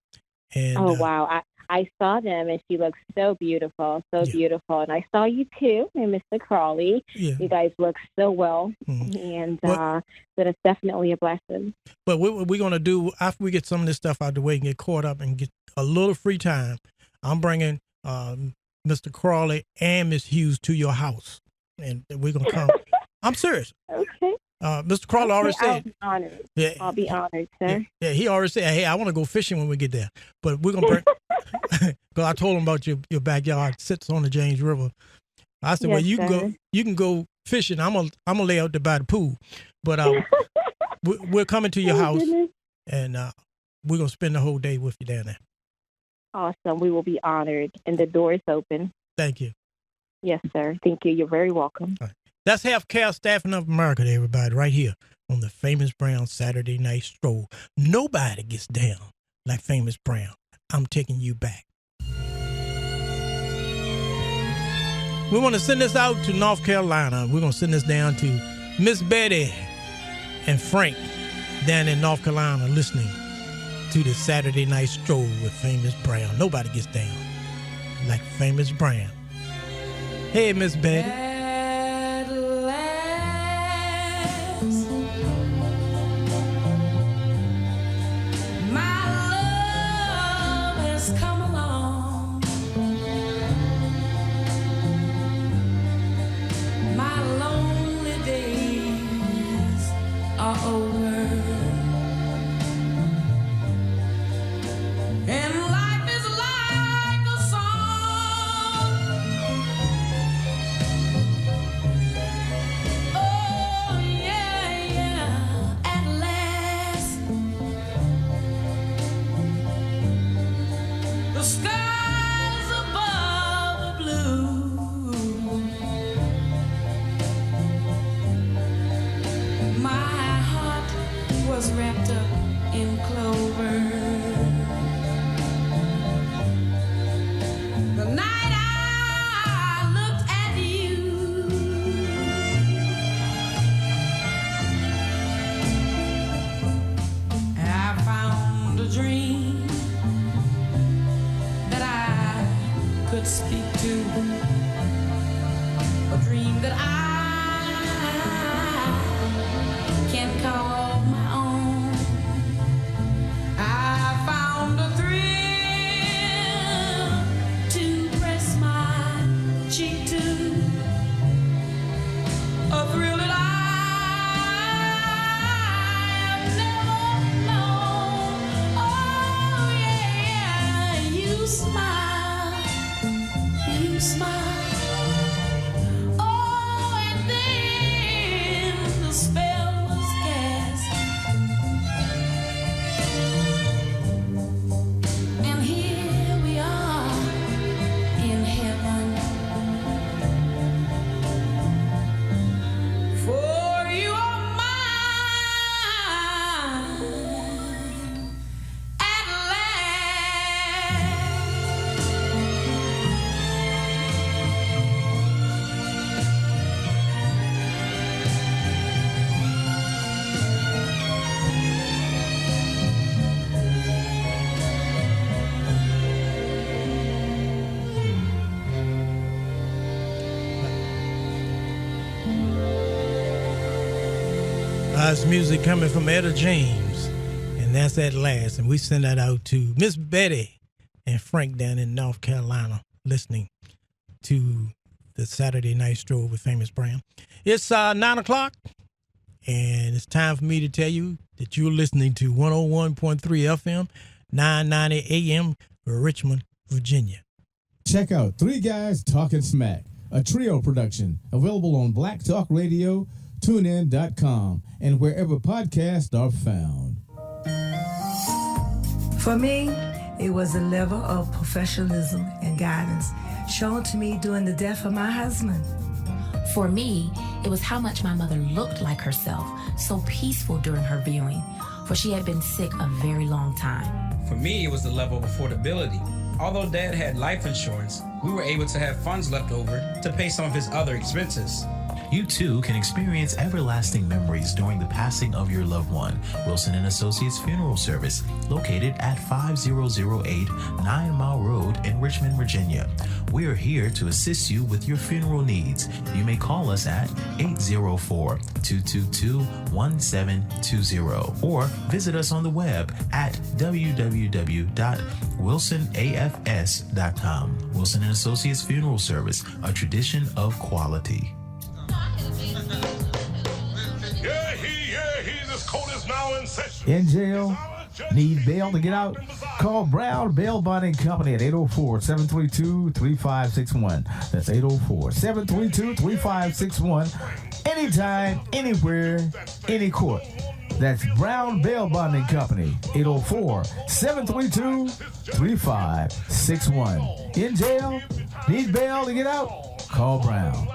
And wow. I saw them, and she looks so beautiful, beautiful. And I saw you too, and Mr. Crawley. Yeah. You guys look so well, and that is definitely a blessing. But what we're going to do, after we get some of this stuff out of the way and get caught up and get a little free time, I'm bringing Mr. Crawley and Miss Hughes to your house, and we're going to come. I'm serious. Okay. Mr. Crawley already said. I'll be honored. Yeah. I'll be honored, sir. Yeah, he already said, hey, I want to go fishing when we get there. But we're going to bring, because I told him about your backyard sits on the James River. I said, well, you can go fishing. I'm gonna lay out there by the pool. But we're coming to your house, and we're going to spend the whole day with you down there. Awesome. We will be honored, and the door is open. Thank you. Yes, sir. Thank you. You're very welcome. All right. That's Healthcare Staffing of America, everybody, right here on the Famous Brown Saturday Night Stroll. Nobody gets down like Famous Brown. I'm taking you back. We want to send this out to North Carolina. We're going to send this down to Miss Betty and Frank down in North Carolina listening to the Saturday Night Stroll with Famous Brown. Nobody gets down like Famous Brown. Hey, Miss Betty. Spell was cast It's music coming from Etta James, and that's At Last. And we send that out to Miss Betty and Frank down in North Carolina listening to the Saturday Night Stroll with Famous Brown. It's 9 o'clock, and it's time for me to tell you that you're listening to 101.3 FM, 990 AM, Richmond, Virginia. Check out Three Guys Talking Smack, a trio production available on Black Talk Radio, TuneIn.com, and wherever podcasts are found. For me, it was a level of professionalism and guidance shown to me during the death of my husband. For me, it was how much my mother looked like herself, so peaceful during her viewing, for she had been sick a very long time. For me, it was the level of affordability. Although Dad had life insurance, we were able to have funds left over to pay some of his other expenses. You too can experience everlasting memories during the passing of your loved one. Wilson & Associates Funeral Service, located at 5008 9 Mile Road in Richmond, Virginia. We are here to assist you with your funeral needs. You may call us at 804-222-1720 or visit us on the web at www.wilsonafs.com. Wilson & Associates Funeral Service, a tradition of quality. This court is now in session. In jail? Need bail to get out? Call Brown Bail Bonding Company at 804-732-3561. That's 804-732-3561. Anytime, anywhere, any court. That's Brown Bail Bonding Company, 804-732-3561. In jail? Need bail to get out? Call Brown.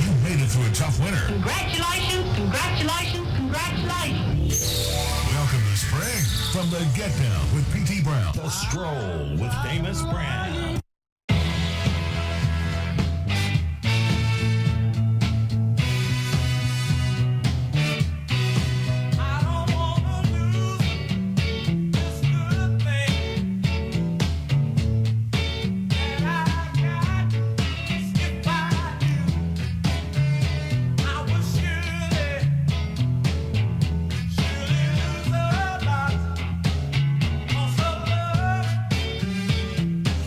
You made it through a tough winter. Congratulations, congratulations, congratulations. Welcome to spring from the Get Down with P.T. Brown. The Stroll with Famous Brown.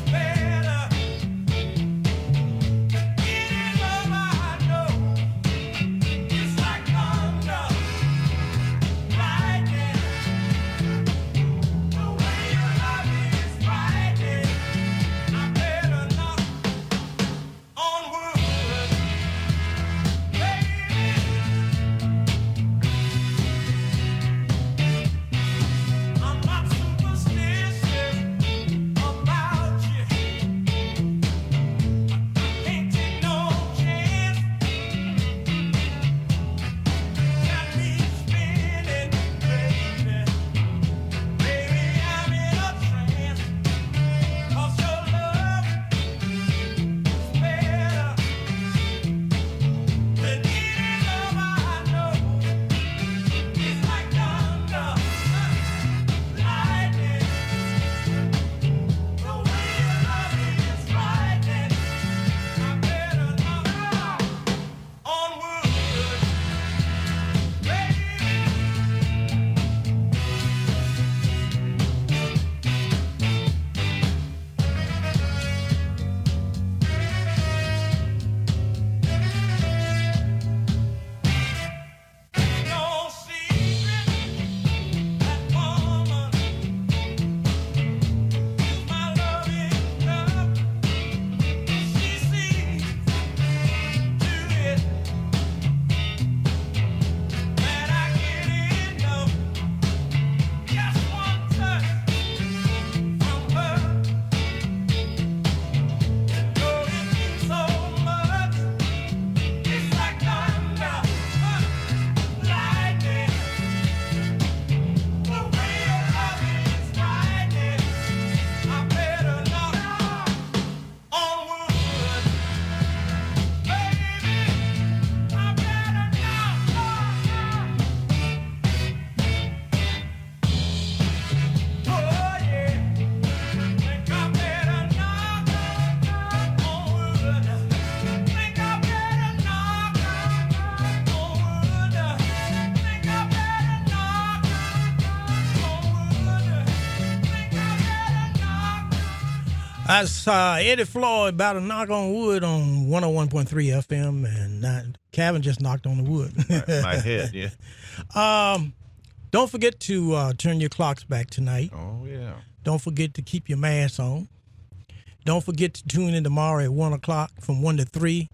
Baby, That's Eddie Floyd, about to knock on wood on 101.3 FM, and Kevin just knocked on the wood. My head, yeah. Don't forget to turn your clocks back tonight. Oh, yeah. Don't forget to keep your mask on. Don't forget to tune in tomorrow at 1 o'clock from 1 to 3,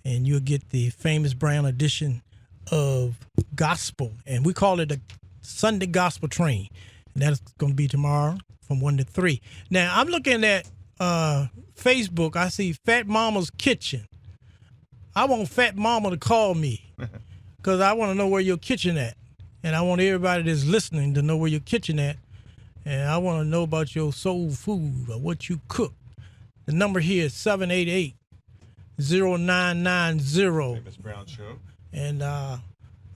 and you'll get the Famous Brown edition of Gospel. And we call it a Sunday Gospel Train. And that's going to be tomorrow from 1 to 3. Now, I'm looking at Facebook. I see Fat Mama's Kitchen. I want Fat Mama to call me because I want to know where your kitchen at. And I want everybody that's listening to know where your kitchen at. And I want to know about your soul food or what you cook. The number here is 788-0990. Famous Brown Show. And I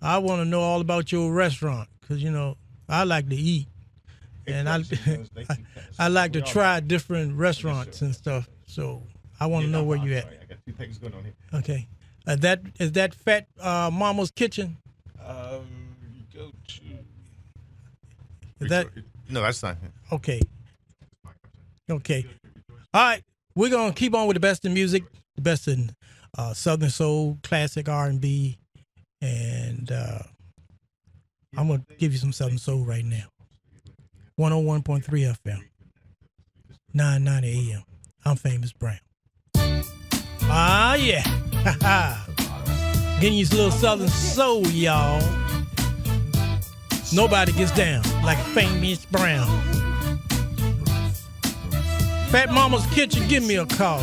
want to know all about your restaurant because, you know, I like to eat. And I like to try different restaurants and stuff. So I want to know where you at. I got two things going on here. Okay. Is that Fat Mama's Kitchen? You go to... Is that... No, that's not him. Okay. Okay. All right. We're going to keep on with the best in music, the best in Southern Soul, classic R&B, and I'm going to give you some Southern Soul right now. 101.3 FM, 990 AM. I'm Famous Brown. Ah, yeah. Getting you some little Southern Soul, y'all. Nobody gets down like Famous Brown. Fat Mama's Kitchen, give me a call.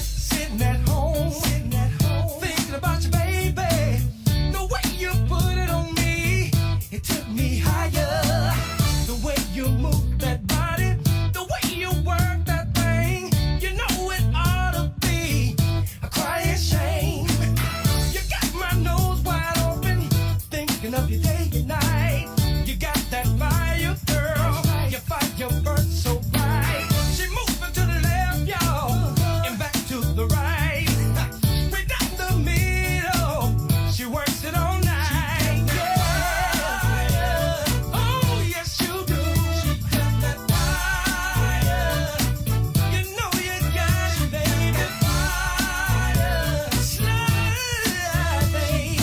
Sitting at home, thinking about you, baby. The way you put it on me, it took me higher. The way you move that body, the way you work that thing, you know it ought to be a crying shame. You got my nose wide open, thinking of you day and night. You got that fire, girl. You fight your burn so bright. She moving to the left, y'all, and back to the right. Straight down the middle. She works it all night. Yeah. Oh, yes, you do. She got that fire. You know you got it, baby. Fire. Slide, baby.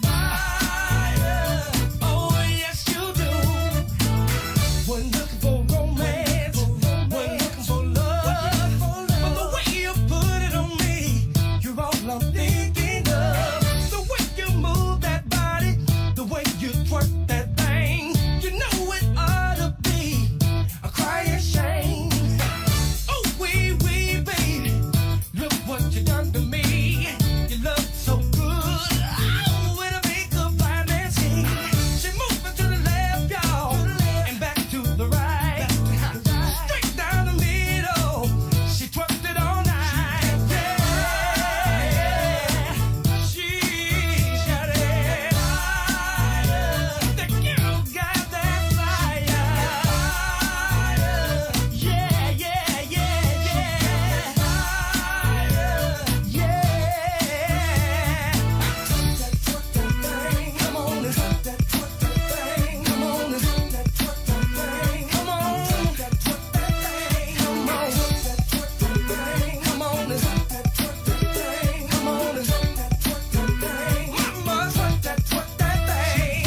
Fire. Oh, yes, you do. Wasn't looking for romance, wasn't looking for love, but the way you put it on me, you're all I'm thinking of. The way you move that body, the way you twerk that thing, you know it ought to be a crying shame. Oh, wee, baby, look what you done to me. You look so good, oh, with a makeup financing. She moving to the left, y'all, and back to the right. Straight down the middle, she twerked it all night. Yeah, she's got it. The girl got that fire. Yeah, yeah, yeah, yeah. Yeah. Come on, that twerk that thing. Come on, that twerk that thing. Come on, that twerk that thing. Come on, that twerk that thing. Come on, that twerk that thing. Come on, that twerk that thing. Mama, twerk that thing.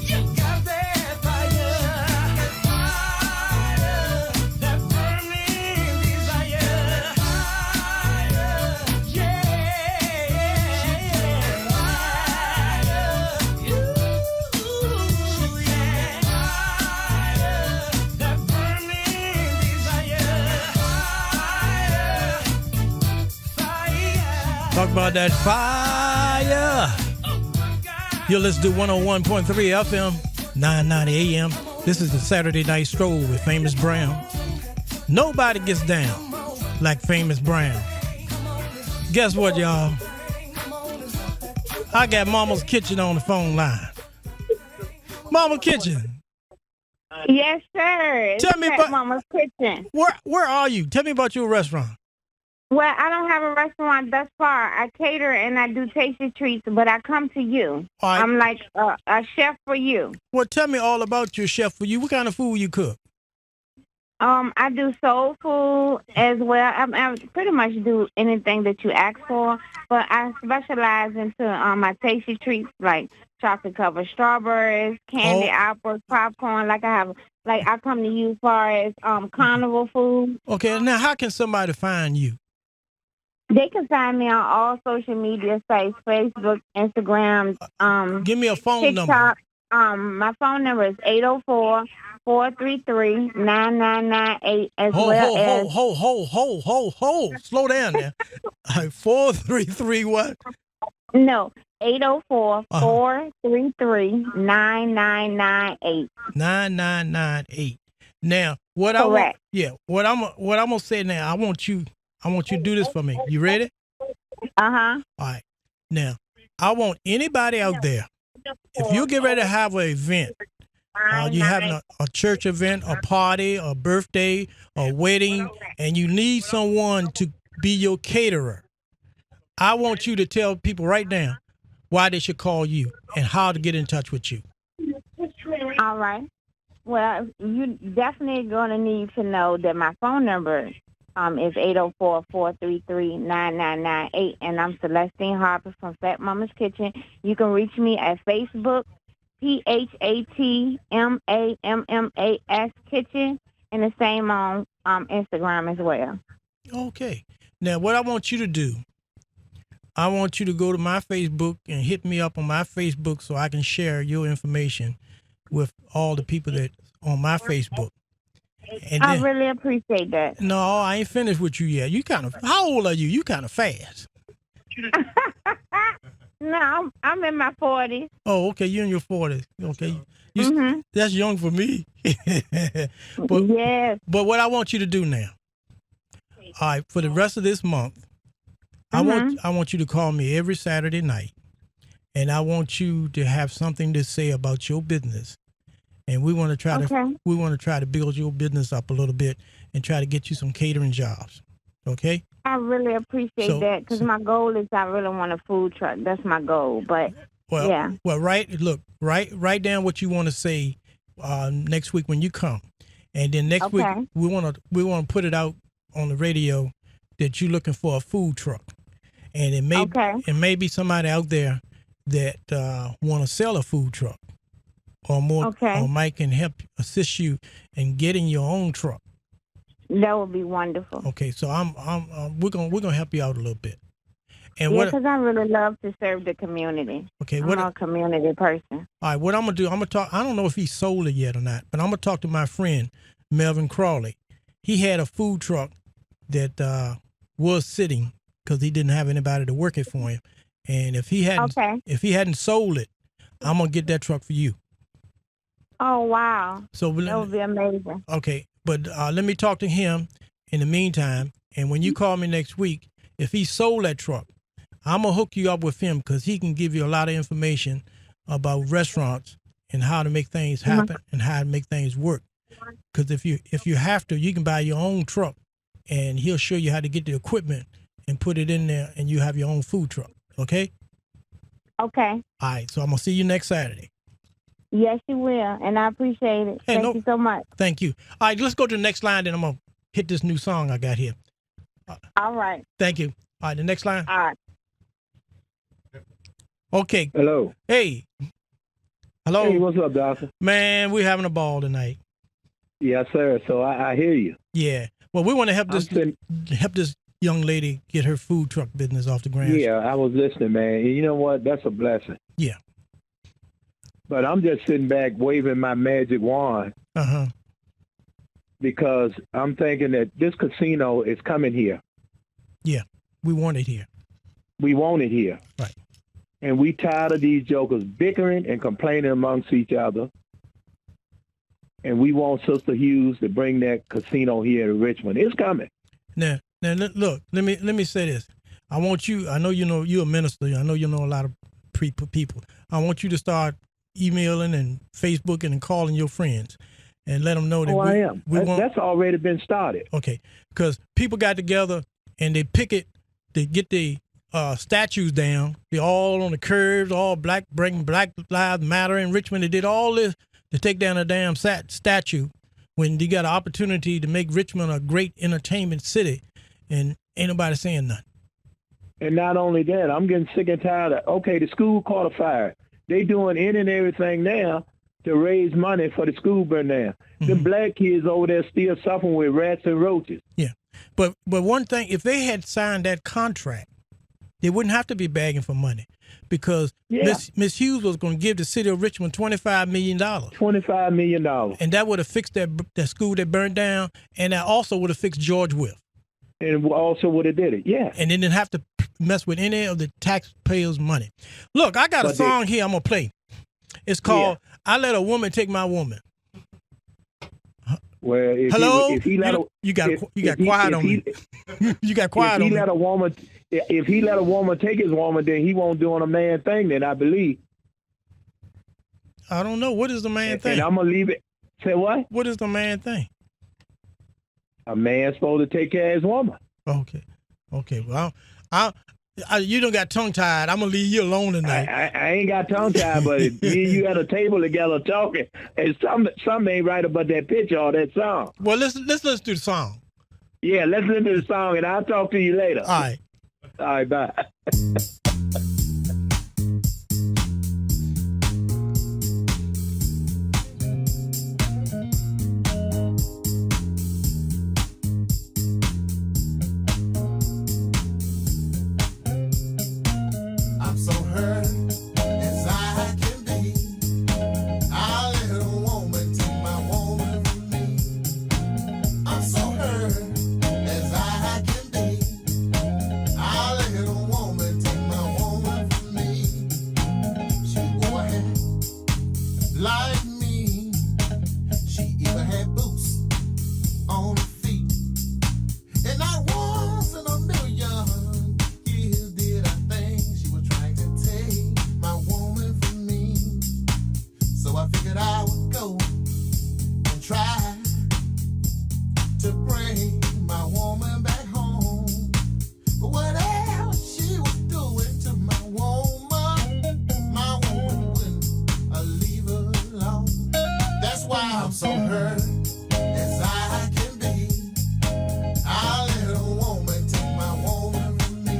You got that fire. That burning desire. Talk about that fire. You're listening to 101.3 FM, 990 AM. This is the Saturday Night Stroll with Famous Brown. Nobody gets down like Famous Brown. Guess what, y'all? I got Mama's Kitchen on the phone line. Mama Kitchen. Yes, sir. Tell me Fat about- Mama's Kitchen. Where are you? Tell me about your restaurant. Well, I don't have a restaurant thus far. I cater and I do tasty treats, but I come to you. All right. I'm like a chef for you. Well, tell me all about your chef for you. What kind of food you cook? I do soul food as well. I pretty much do anything that you ask for, but I specialize into my tasty treats like chocolate covered strawberries, candy apples, popcorn. I come to you as far as carnival food. Okay, now how can somebody find you? They can find me on all social media sites: Facebook, Instagram. Give me a phone TikTok. number. My phone number is 804-433-9998 as Ho, well as. ho. Slow down there. 433 what? No, 804-433-9998. 9998. Now, what Correct. what I'm gonna say now, I want you to do this for me. You ready? Uh-huh. All right. Now, I want anybody out there, if you get ready to have an event, you having a church event, a party, a birthday, a wedding, and you need someone to be your caterer, I want you to tell people right now why they should call you and how to get in touch with you. All right. Well, you definitely going to need to know that my phone number is 804-433-9998, and I'm Celestine Harper from Fat Mama's Kitchen. You can reach me at Facebook, PHATMAMMAS Kitchen, and the same on Instagram as well. Okay. Now, what I want you to do, I want you to go to my Facebook and hit me up on my Facebook so I can share your information with all the people that on my Facebook. And I really appreciate that. No, I ain't finished with you yet. How old are you? You kind of fast. No, I'm in my 40s. Oh, okay. You're in your 40s. Okay. That's young for me. But, yes. But what I want you to do now, all right, for the rest of this month, I want you to call me every Saturday night, and I want you to have something to say about your business. And we want to try to build your business up a little bit and try to get you some catering jobs. Okay? I really appreciate that because my goal is I really want a food truck. That's my goal. But yeah. Well, write down what you want to say next week when you come, and then next week we want to put it out on the radio that you're looking for a food truck, and it may be somebody out there that want to sell a food truck. Or Mike can help assist you in getting your own truck. That would be wonderful. Okay, so we're gonna help you out a little bit. And because I really love to serve the community. Okay, I'm a community person. All right, what I'm gonna do? I'm gonna talk. I don't know if he sold it yet or not, but I'm gonna talk to my friend Melvin Crawley. He had a food truck that was sitting because he didn't have anybody to work it for him. And if he hadn't sold it, I'm gonna get that truck for you. Oh, wow. So that would be amazing. Okay, but let me talk to him in the meantime. And when you call me next week, if he sold that truck, I'm going to hook you up with him because he can give you a lot of information about restaurants and how to make things happen and how to make things work. Because if you have to, you can buy your own truck, and he'll show you how to get the equipment and put it in there, and you have your own food truck. Okay? Okay. All right, so I'm going to see you next Saturday. Yes, you will, and I appreciate it. Thank you so much. Thank you. All right, let's go to the next line, then I'm going to hit this new song I got here. All right. Thank you. All right, the next line. All right. Okay. Hello. Hey. Hello. Hey, what's up, Doctor? Man, we're having a ball tonight. Yes, sir. So I hear you. Yeah. Well, we want to help this young lady get her food truck business off the ground. Yeah, I was listening, man. And you know what? That's a blessing. Yeah. But I'm just sitting back waving my magic wand. Because I'm thinking that this casino is coming here. Yeah, we want it here. We want it here. Right. And we tired of these jokers bickering and complaining amongst each other. And we want Sister Hughes to bring that casino here to Richmond. It's coming. Now look, let me say this. I want you, I know you're a minister. I know you know a lot of people. I want you to start emailing and Facebooking and calling your friends and let them know that I am. That's already been started. Okay, because people got together and they picket to get the statues down. They're all on the curves, all black, bring Black Lives Matter in Richmond. They did all this to take down a damn statue when you got an opportunity to make Richmond a great entertainment city, and ain't nobody saying nothing. And not only that, I'm getting sick and tired of, okay, the school caught a fire. They doing any and everything now to raise money for the school burn down. The black kids over there still suffering with rats and roaches. Yeah. But one thing, if they had signed that contract, they wouldn't have to be begging for money, because Miss Hughes was going to give the city of Richmond $25 million. $25 million. And that would have fixed that school that burned down, and that also would have fixed George Wythe. And also would have did it, yeah. And they didn't have to mess with any of the taxpayers' money. Look, I got a song here I'm going to play. It's called I Let a Woman Take My Woman. Well, Hello? You got quiet on me. You got quiet on me. If he let a woman take his woman, then he won't doing a man thing, then I believe. I don't know. What is the man thing? And I'm going to leave it. Say what? What is the man thing? A man's supposed to take care of his woman. Okay. Well, you don't got tongue-tied. I'm going to leave you alone tonight. I ain't got tongue-tied, but me and you at a table together talking, and some ain't right about that picture or that song. Well, let's listen to the song. Yeah, let's listen to the song, and I'll talk to you later. All right. All right, bye. I'm so hurt as I can be. I let a woman take my woman from me. I'm so hurt as I can be. I let a woman take my woman from me. She wore hair like me. She even had boots on her feet. And not once in a million years did I think she was trying to take my woman from me. So I figured I would go and try to bring my woman back home. But whatever she was doing to my woman wouldn't leave her alone. That's why I'm so hurt as I can be. I let a woman take my woman from me.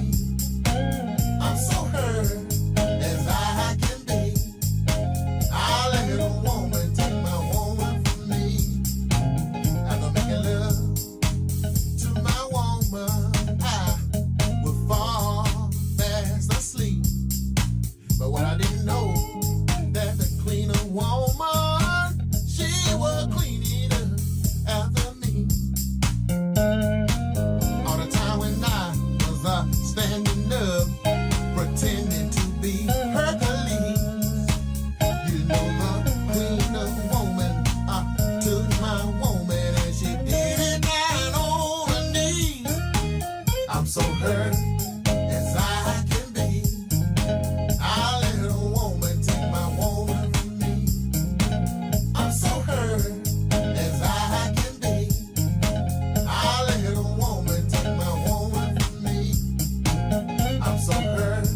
I'm so hurt as I can be. I let a woman take my woman from me. After making love to my woman, I would fall fast asleep. But what I didn't know, that the cleaner woman, she was cleaning up after me. All the time when I was standing up, pretending to be Hercules. You know the queen of woman took my woman and she did it down on her knees. I'm so hurt as I can be. I let a woman take my woman from me. I'm so hurt as I can be. I let a woman take my woman from me. I'm so hurt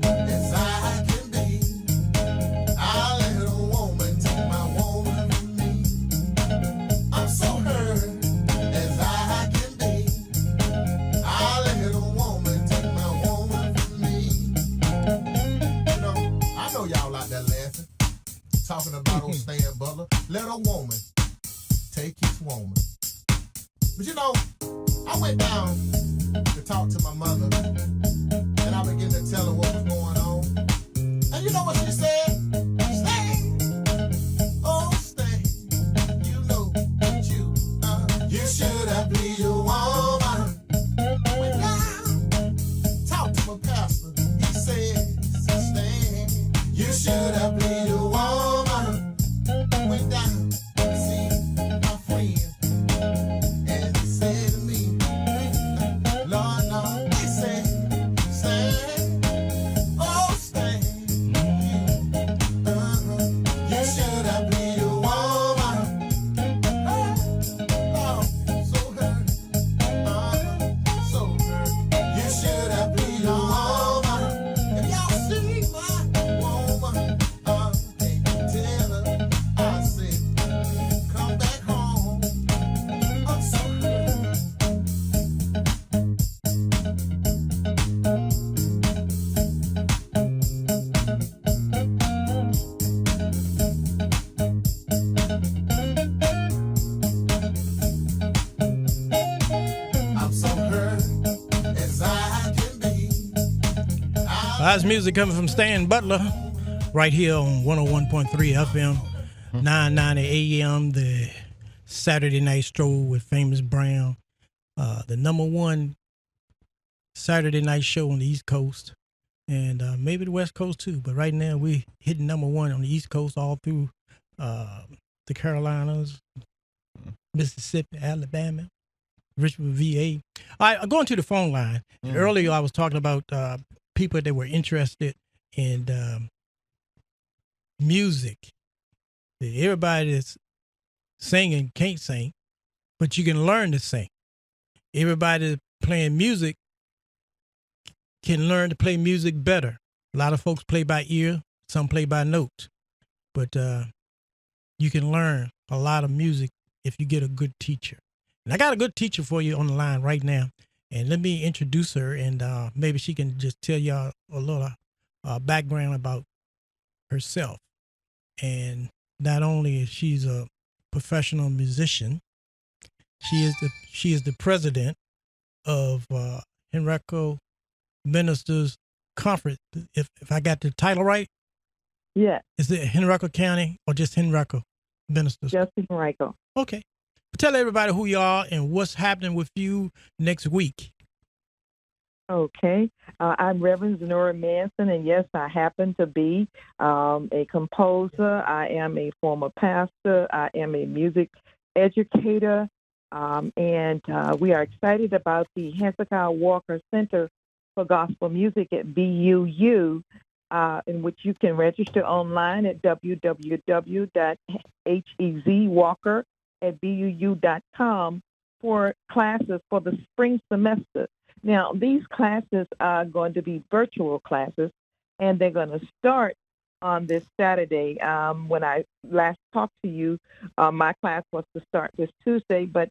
as I can be. I let a woman take my woman from me. I'm so hurt as I can be. I let a woman take my woman from me. You know, I know y'all out there laughing, talking about old Stan Butler. Let a woman take his woman. But you know, I went down to talk to my mother, and I began to tell her what was going on. And you know what she said? Stan, oh Stan, you know that you should have pleased your woman. I went down, talked to my pastor. He said, Stan, you should have pleased your woman. Went down to see my friend, and he said to me, Lord, no, he said, Stan, oh Stan, you should have pleased your woman. Oh, so hurt, so hurt. That's music coming from Stan Butler right here on 101.3 FM, 990 AM, the Saturday Night Stroll with Famous Brown, the number one Saturday night show on the East Coast, and maybe the West Coast too. But right now we hitting number one on the East Coast all through the Carolinas, Mississippi, Alabama, Richmond, VA. All right, going to the phone line. Earlier I was talking about people that were interested in music. Everybody that's singing can't sing, but you can learn to sing. Everybody that's playing music can learn to play music better. A lot of folks play by ear, some play by notes, but you can learn a lot of music if you get a good teacher. And I got a good teacher for you on the line right now, and let me introduce her, and maybe she can just tell y'all a little background about herself. And not only is she a professional musician, she is the president of Henrico Ministers Conference. If I got the title right, yeah, is it Henrico County or just Henrico Ministers? Just Henrico. Okay, tell everybody who you are and what's happening with you next week. Okay. I'm Reverend Zenora Manson, and yes, I happen to be a composer. I am a former pastor. I am a music educator, and we are excited about the Hezekiah Walker Center for Gospel Music at BUU, in which you can register online at www.hezwalker@buu.com for classes for the spring semester. Now, these classes are going to be virtual classes, and they're going to start on this Saturday. When I last talked to you, my class was to start this Tuesday, but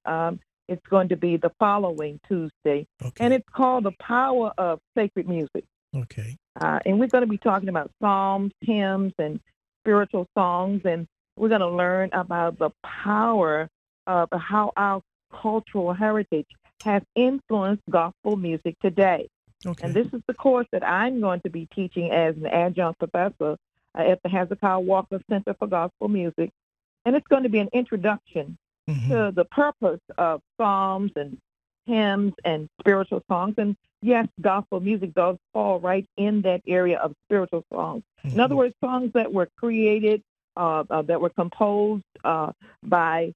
it's going to be the following Tuesday. Okay. And it's called The Power of Sacred Music. Okay. And we're going to be talking about psalms, hymns, and spiritual songs, and we're going to learn about the power of how our cultural heritage has influenced gospel music today. Okay. And this is the course that I'm going to be teaching as an adjunct professor at the Hezekiah Walker Center for Gospel Music. And it's going to be an introduction to the purpose of psalms and hymns and spiritual songs. And yes, gospel music does fall right in that area of spiritual songs. In other words, songs that were created, that were composed by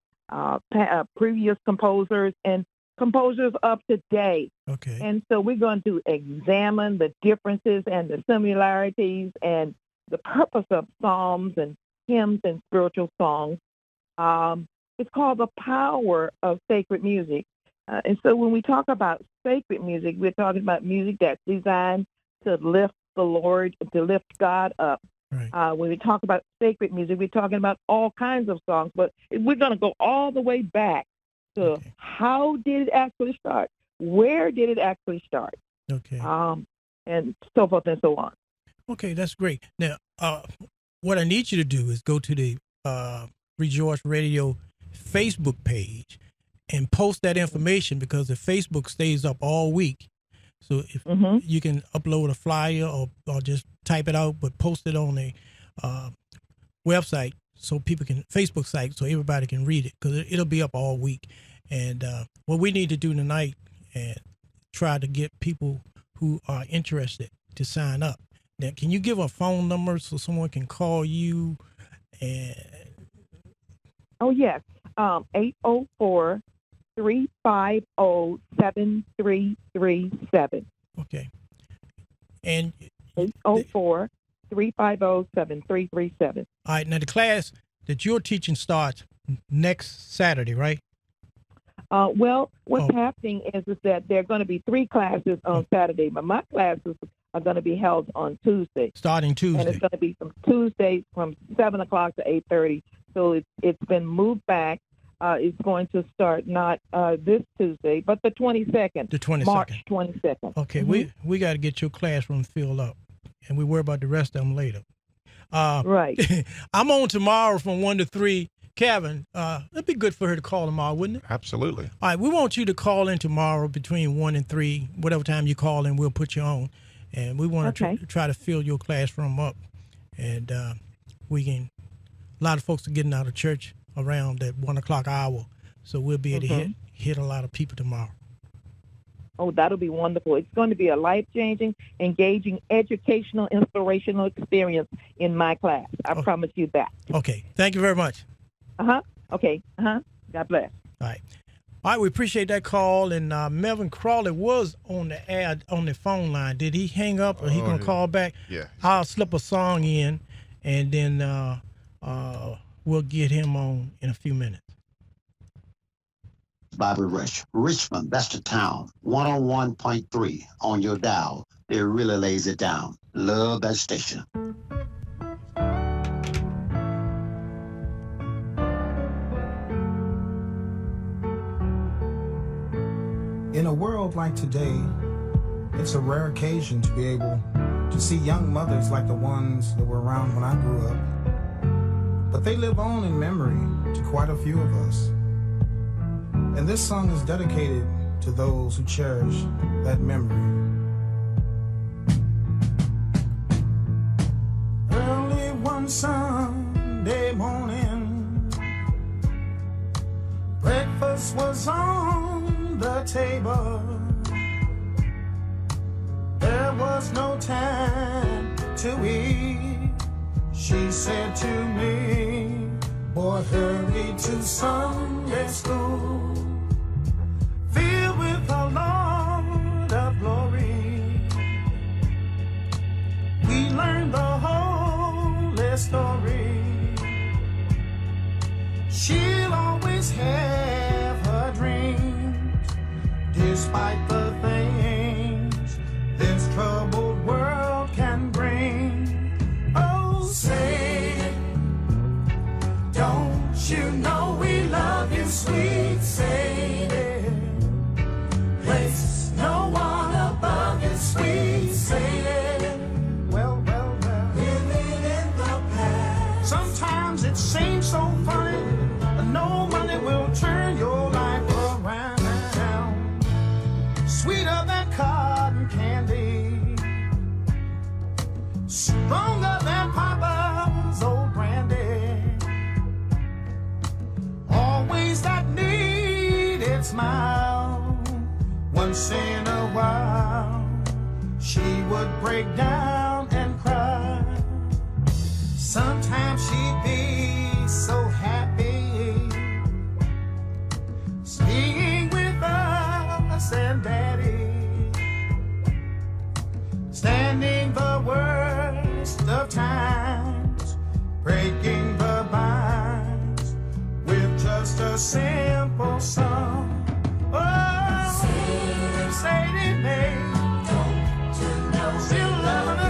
previous composers and composers of today. Okay. And so we're going to examine the differences and the similarities and the purpose of psalms and hymns and spiritual songs. It's called The Power of Sacred Music. And so when we talk about sacred music, we're talking about music that's designed to lift the Lord, to lift God up. Right. When we talk about sacred music, we're talking about all kinds of songs, but we're going to go all the way back to how did it actually start? Where did it actually start? Okay. And so forth and so on. Okay, that's great. Now, what I need you to do is go to the Rejoice Radio Facebook page and post that information, because the Facebook stays up all week. So if you can upload a flyer or just type it out, but post it on a website so people can, Facebook site, so everybody can read it, because it'll be up all week. And what we need to do tonight and try to get people who are interested to sign up. Now, can you give a phone number so someone can call you? And oh, yes, 804-350-7337. Okay. And 804-350-7337. All right. Now, the class that you're teaching starts next Saturday, right? Well, what's happening is that there are going to be 3 classes on Saturday, but my classes are going to be held on Tuesday. Starting Tuesday. And it's going to be from Tuesday from 7 o'clock to 8:30. So it's been moved back. It's going to start not this Tuesday, but the 22nd. The 22nd. March 22nd. Okay, we got to get your classroom filled up, and we worry about the rest of them later. Right. I'm on tomorrow from 1 to 3. Kevin, it'd be good for her to call tomorrow, wouldn't it? Absolutely. All right, we want you to call in tomorrow between 1 and 3, whatever time you call in, we'll put you on. and we want to try to fill your classroom up. And we can. A lot of folks are getting out of church around that 1 o'clock hour, so we'll be able to hit a lot of people tomorrow. Oh, that'll be wonderful. It's going to be a life-changing, engaging, educational, inspirational experience in my class. I promise you that. Okay. Thank you very much. Okay. God bless. All right. All right, we appreciate that call. And Melvin Crawley was on the phone line. Did he hang up or he going to call back? Yeah. I'll slip a song in, and then we'll get him on in a few minutes. Bobby Rich. Richmond, that's the town. 101.3 on your dial. It really lays it down. Love that station. In a world like today, it's a rare occasion to be able to see young mothers like the ones that were around when I grew up. But they live on in memory to quite a few of us. And this song is dedicated to those who cherish that memory. Early one Sunday morning, breakfast was on the table. There was no time to eat. She said to me, boy, hurry to Sunday school, filled with the Lord of glory. We learned the holy story. She'll always have her dreams, despite the things this troubled world can bring. Oh, say, don't you know we love you, sweet Sadie? Place no one above you, sweet Sadie. Well, living in the past. Sometimes it seems so funny, no money will turn your life around. Sweeter than cotton candy, stronger than Papa's old brandy. Always that needed smile. Once in a while, she would break down and cry. Sometimes she'd be so happy, being with us and Daddy, standing the worst of times, breaking the binds with just a simple song. Oh, Sadie Mae, don't you know still loving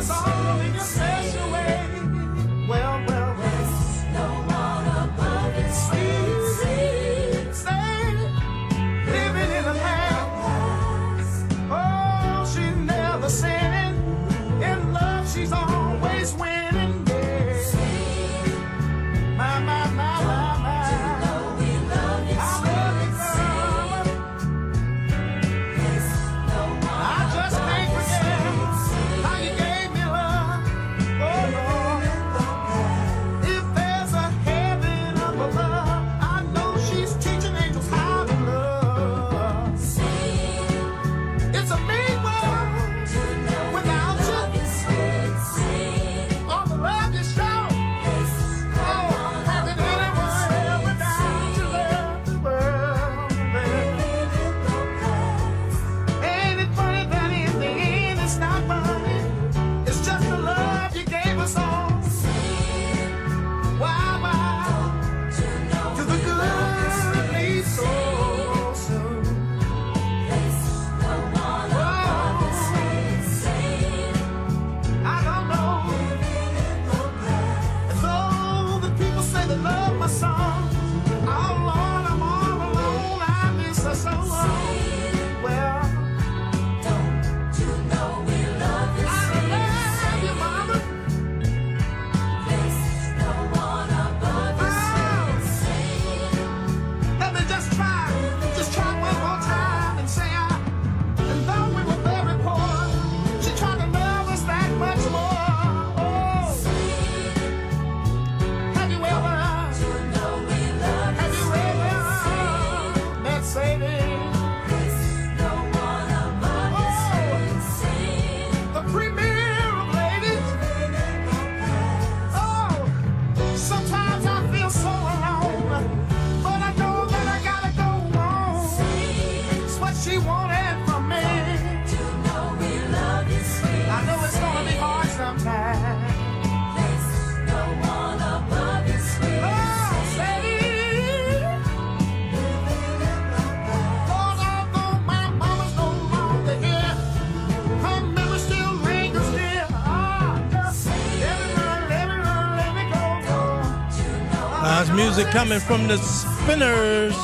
That's music coming from the Spinners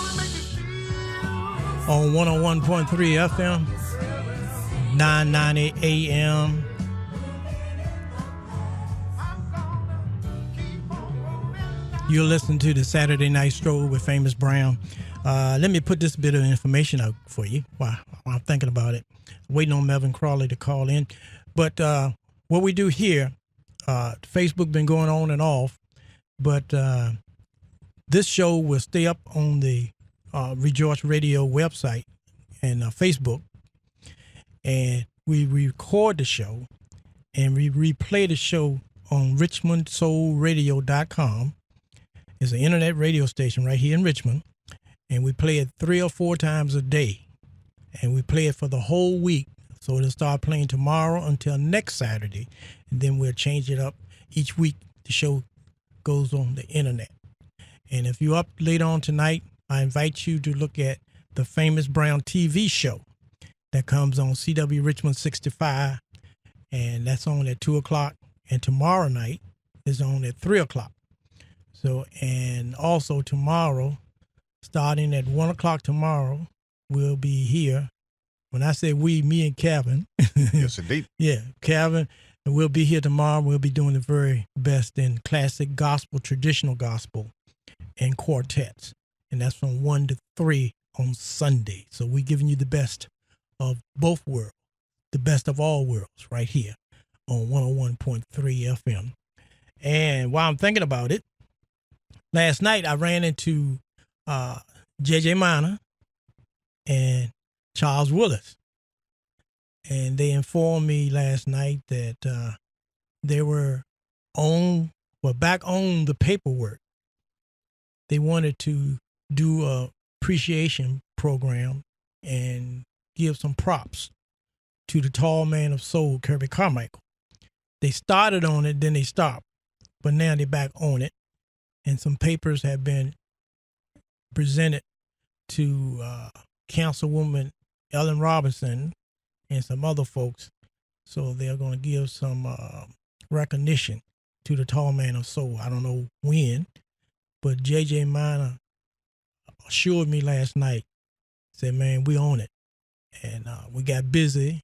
on 101.3 FM, 990 AM. You're listening to the Saturday Night Stroll with Famous Brown. Let me put this bit of information out for you while I'm thinking about it. Waiting on Melvin Crawley to call in. But what we do here, Facebook been going on and off, but this show will stay up on the Rejoice Radio website and Facebook. And we record the show and we replay the show on RichmondSoulRadio.com. It's an internet radio station right here in Richmond, and we play it 3 or 4 times a day, and we play it for the whole week. So it'll start playing tomorrow until next Saturday, and then we'll change it up each week. The show goes on the internet. And if you're up later on tonight, I invite you to look at the Famous Brown TV show that comes on CW Richmond 65, and that's on at 2 o'clock, and tomorrow night is on at 3 o'clock. So, and also tomorrow, starting at 1 o'clock tomorrow, we'll be here. When I say we, me and Calvin. Yes, indeed. Yeah, Calvin. And we'll be here tomorrow. We'll be doing the very best in classic gospel, traditional gospel, and quartets. And that's from 1 to 3 on Sunday. So we're giving you the best of both worlds, the best of all worlds right here on 101.3 FM. And while I'm thinking about it, last night I ran into J.J. Minor and Charles Willis. And they informed me last night that they were back on the paperwork. They wanted to do a appreciation program and give some props to the tall man of soul, Kirby Carmichael. They started on it, then they stopped. But now they're back on it. And some papers have been presented to Councilwoman Ellen Robinson and some other folks. So they're going to give some recognition to the tall man of soul. I don't know when, but J.J. Minor assured me last night, said, man, we on it. And we got busy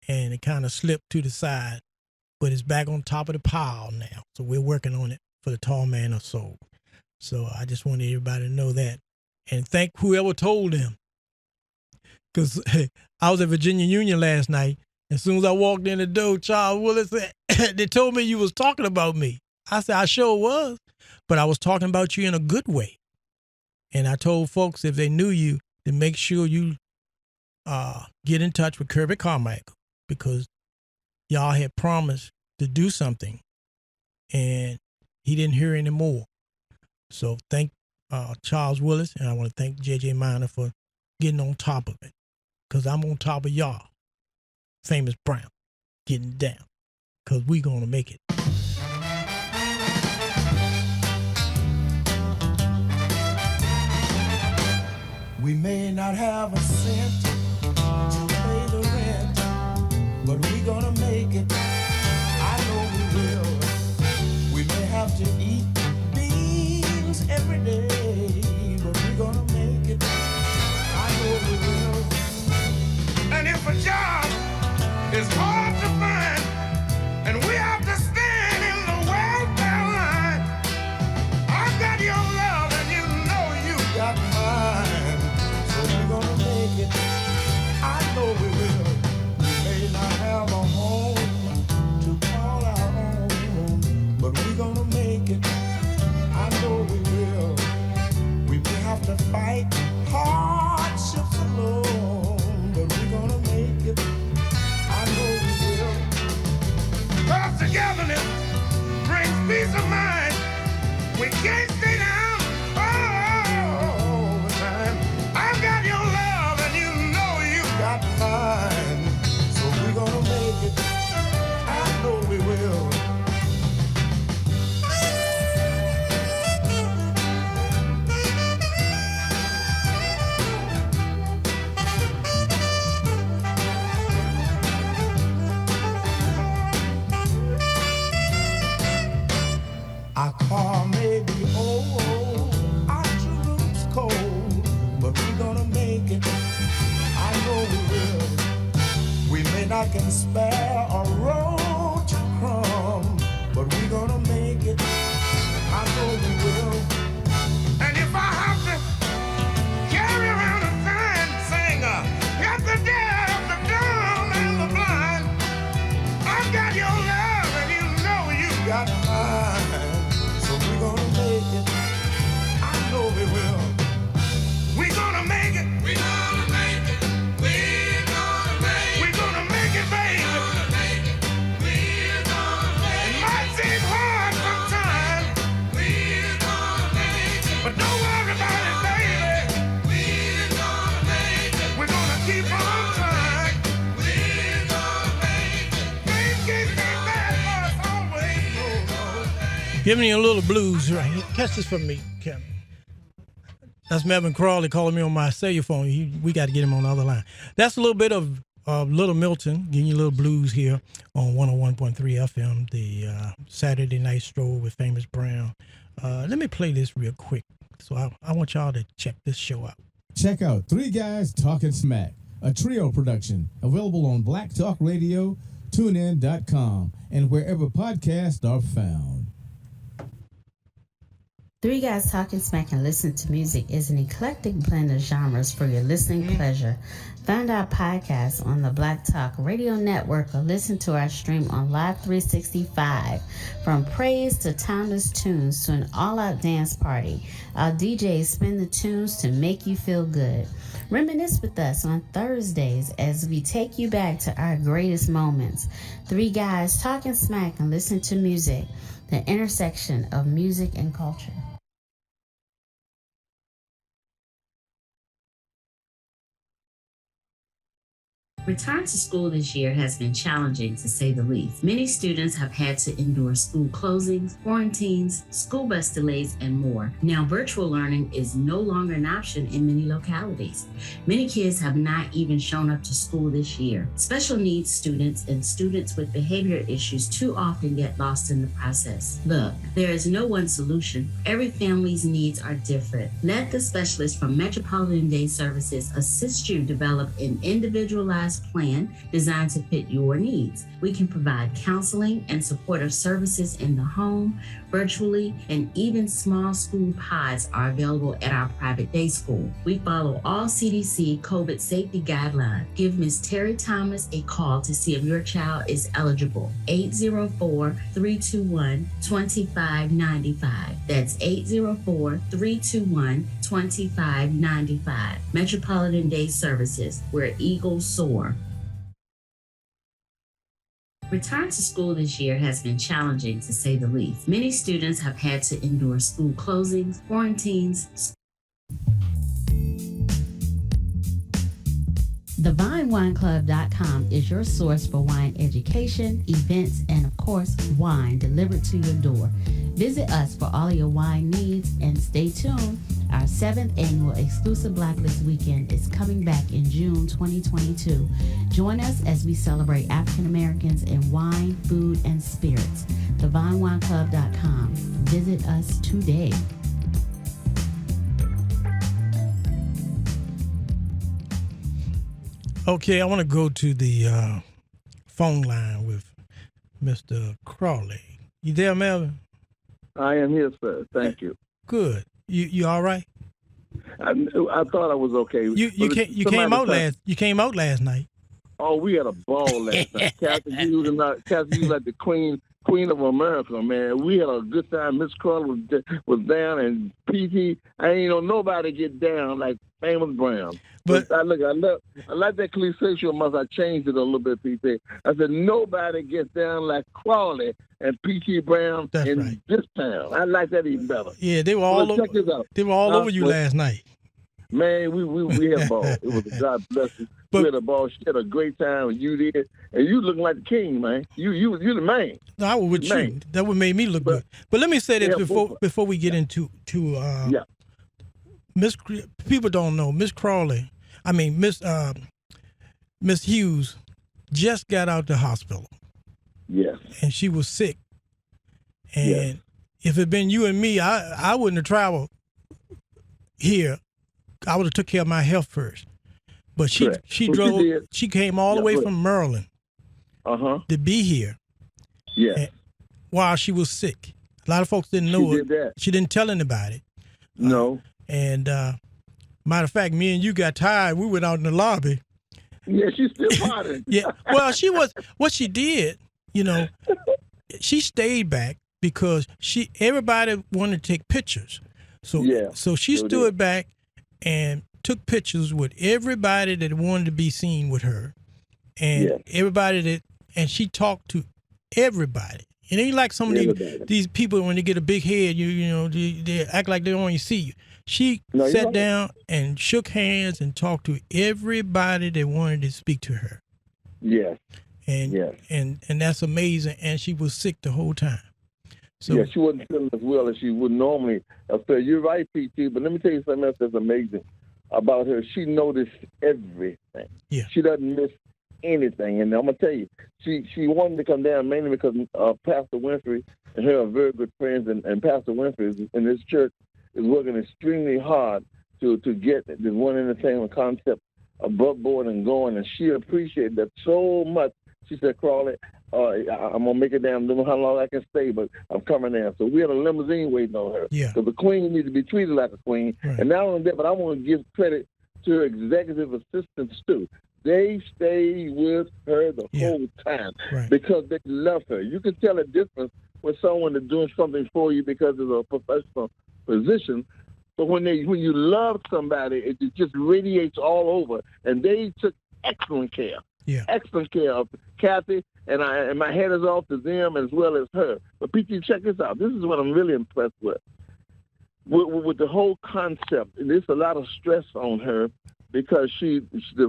and it kind of slipped to the side, but it's back on top of the pile now. So we're working on it for the tall man of soul. So I just wanted everybody to know that. And thank whoever told them. Because I was at Virginia Union last night. As soon as I walked in the door, Charles Willis said, they told me you was talking about me. I said, I sure was. But I was talking about you in a good way. And I told folks if they knew you, to make sure you get in touch with Kirby Carmichael, because y'all had promised to do something and he didn't hear any more. So thank Charles Willis, and I want to thank J.J. Minor for getting on top of it, because I'm on top of y'all. Famous Brown, getting down, because we going to make it. We may not have a cent to pay the rent, but we gonna make it. I know we will. We may have to eat beans every day, but we gonna make it. I know we will. And if a job is hard to find, and we have to stand in the welfare line, I've got your love and you know you got mine. We're gonna make it. I know we will. We may not have a home to call our own, but we're gonna make it. I know we will. We may have to fight hardships alone, but we're gonna make it. I know we will. 'Cause togetherness brings peace of mind. We can't stay down. I've got your love and you know you got mine. So we're gonna make it. I know we will. maybe our room's cold, but we're gonna make it. I know we will. We may not can spare a road to crumb, but we're gonna make it. I know we will. And if I have to carry around a sign saying, help the deaf, the dumb, and the blind, I've got your love and you know you got mine. So we're gonna make it. I know we will. We're gonna make it. We're gonna make it. We're gonna make it. We're gonna make it, baby. We're gonna make it. We're gonna make it. It might seem hard sometimes. We're gonna make it. But don't worry about it, baby. We're gonna make it. We're gonna keep on trying. We're gonna make it. Things can't be bad for us always. No. Give me a little blues right here. Catch this from me, Kevin. That's Melvin Crawley calling me on my cellular phone. We got to get him on the other line. That's a little bit of Little Milton, giving you a little blues here on 101.3 FM, the Saturday night stroll with Famous Brown. Let me play this real quick. So I want y'all to check this show out. Check out Three Guys Talking Smack, a trio production available on Black Talk Radio, TuneIn.com, and wherever podcasts are found. Three Guys Talking Smack and Listen to Music is an eclectic blend of genres for your listening pleasure. Find our podcast on the Black Talk Radio Network or listen to our stream on Live 365. From praise to timeless tunes to an all-out dance party, our DJs spin the tunes to make you feel good. Reminisce with us on Thursdays as we take you back to our greatest moments. Three Guys Talking Smack and Listen to Music, the intersection of music and culture. Return to school this year has been challenging, to say the least. Many students have had to endure school closings, quarantines, school bus delays, and more. Now, virtual learning is no longer an option in many localities. Many kids have not even shown up to school this year. Special needs students and students with behavior issues too often get lost in the process. Look, there is no one solution. Every family's needs are different. Let the specialists from Metropolitan Day Services assist you develop an individualized plan designed to fit your needs. We can provide counseling and supportive services in the home, virtually, and even small school pods are available at our private day school. We follow all CDC COVID safety guidelines. Give Ms. Terry Thomas a call to see if your child is eligible. 804-321-2595. That's 804-321-2595. Metropolitan Day Services, where eagles soar. Return to school this year has been challenging, to say the least. Many students have had to endure school closings, quarantines. TheVineWineClub.com is your source for wine education, events, and of course, wine delivered to your door. Visit us for all your wine needs and stay tuned. Our 7th annual exclusive Blacklist Weekend is coming back in June 2022. Join us as we celebrate African Americans in wine, food, and spirits. TheVineWineClub.com. Visit us today. Okay, I want to go to the phone line with Mr. Crawley. You there, Melvin? I am here, sir. Thank you. Good. You all right? I thought I was okay. You came out last night. Oh, we had a ball last night. Kathy, you was like the queen of America, man. We had a good time. Miss Crawley was down, and PT. I ain't know nobody get down like Famous Brown. But I like that cliche show. I changed it a little bit, PT. I said nobody gets down like Crawley and PT Brown in this town. I like that even better. Yeah, they were all over. They were all over you last night. Man, we had a ball. It was a God bless you. We had a ball. She had a great time, and you did. And you looking like the king, man. You the man. No, I was with you. That would make me look good. But let me say this before we get into Miss. People don't know Miss Crawley. I mean Miss Hughes just got out the hospital. Yes. And she was sick. And if it been you and me, I wouldn't have traveled here. I would have took care of my health first. But she Correct. she Well, drove. she did. She came all the Yeah, way go from ahead. Maryland Uh-huh. to be here Yeah. while she was sick. A lot of folks didn't know She it. did that. She didn't tell anybody. No. And matter of fact, me and you got tired. We went out in the lobby. Yeah, she's still potting. Yeah. Well, she was. What she did, she stayed back because everybody wanted to take pictures. So she sure stood did. back and took pictures with everybody that wanted to be seen with her, and and she talked to everybody. It ain't like some of these people when they get a big head, they act like they don't even see you. She No, you're sat right. down and shook hands and talked to everybody that wanted to speak to her. Yes. And and that's amazing. And she was sick the whole time. So Yeah, she wasn't feeling as well as she would normally feel. You're right, PT, but let me tell you something else that's amazing about her. She noticed everything. Yeah. She doesn't miss anything. And I'm going to tell you, she wanted to come down mainly because Pastor Winfrey and her are very good friends, and Pastor Winfrey is, in this church is working extremely hard to get this one entertainment concept above board and going, and she appreciated that so much. She said, Crawley, I'm going to make it down. I don't know how long I can stay, but I'm coming down. So we had a limousine waiting on her. Yeah. So the queen needs to be treated like a queen. Right. And not only that, but I want to give credit to her executive assistants, too. They stay with her the whole time because they love her. You can tell a difference when someone is doing something for you because of a professional position. But when you love somebody, it just radiates all over. And they took excellent care. Yeah. Excellent care of Kathy, and my head is off to them as well as her. But PT, check this out. This is what I'm really impressed with. With the whole concept, there's a lot of stress on her because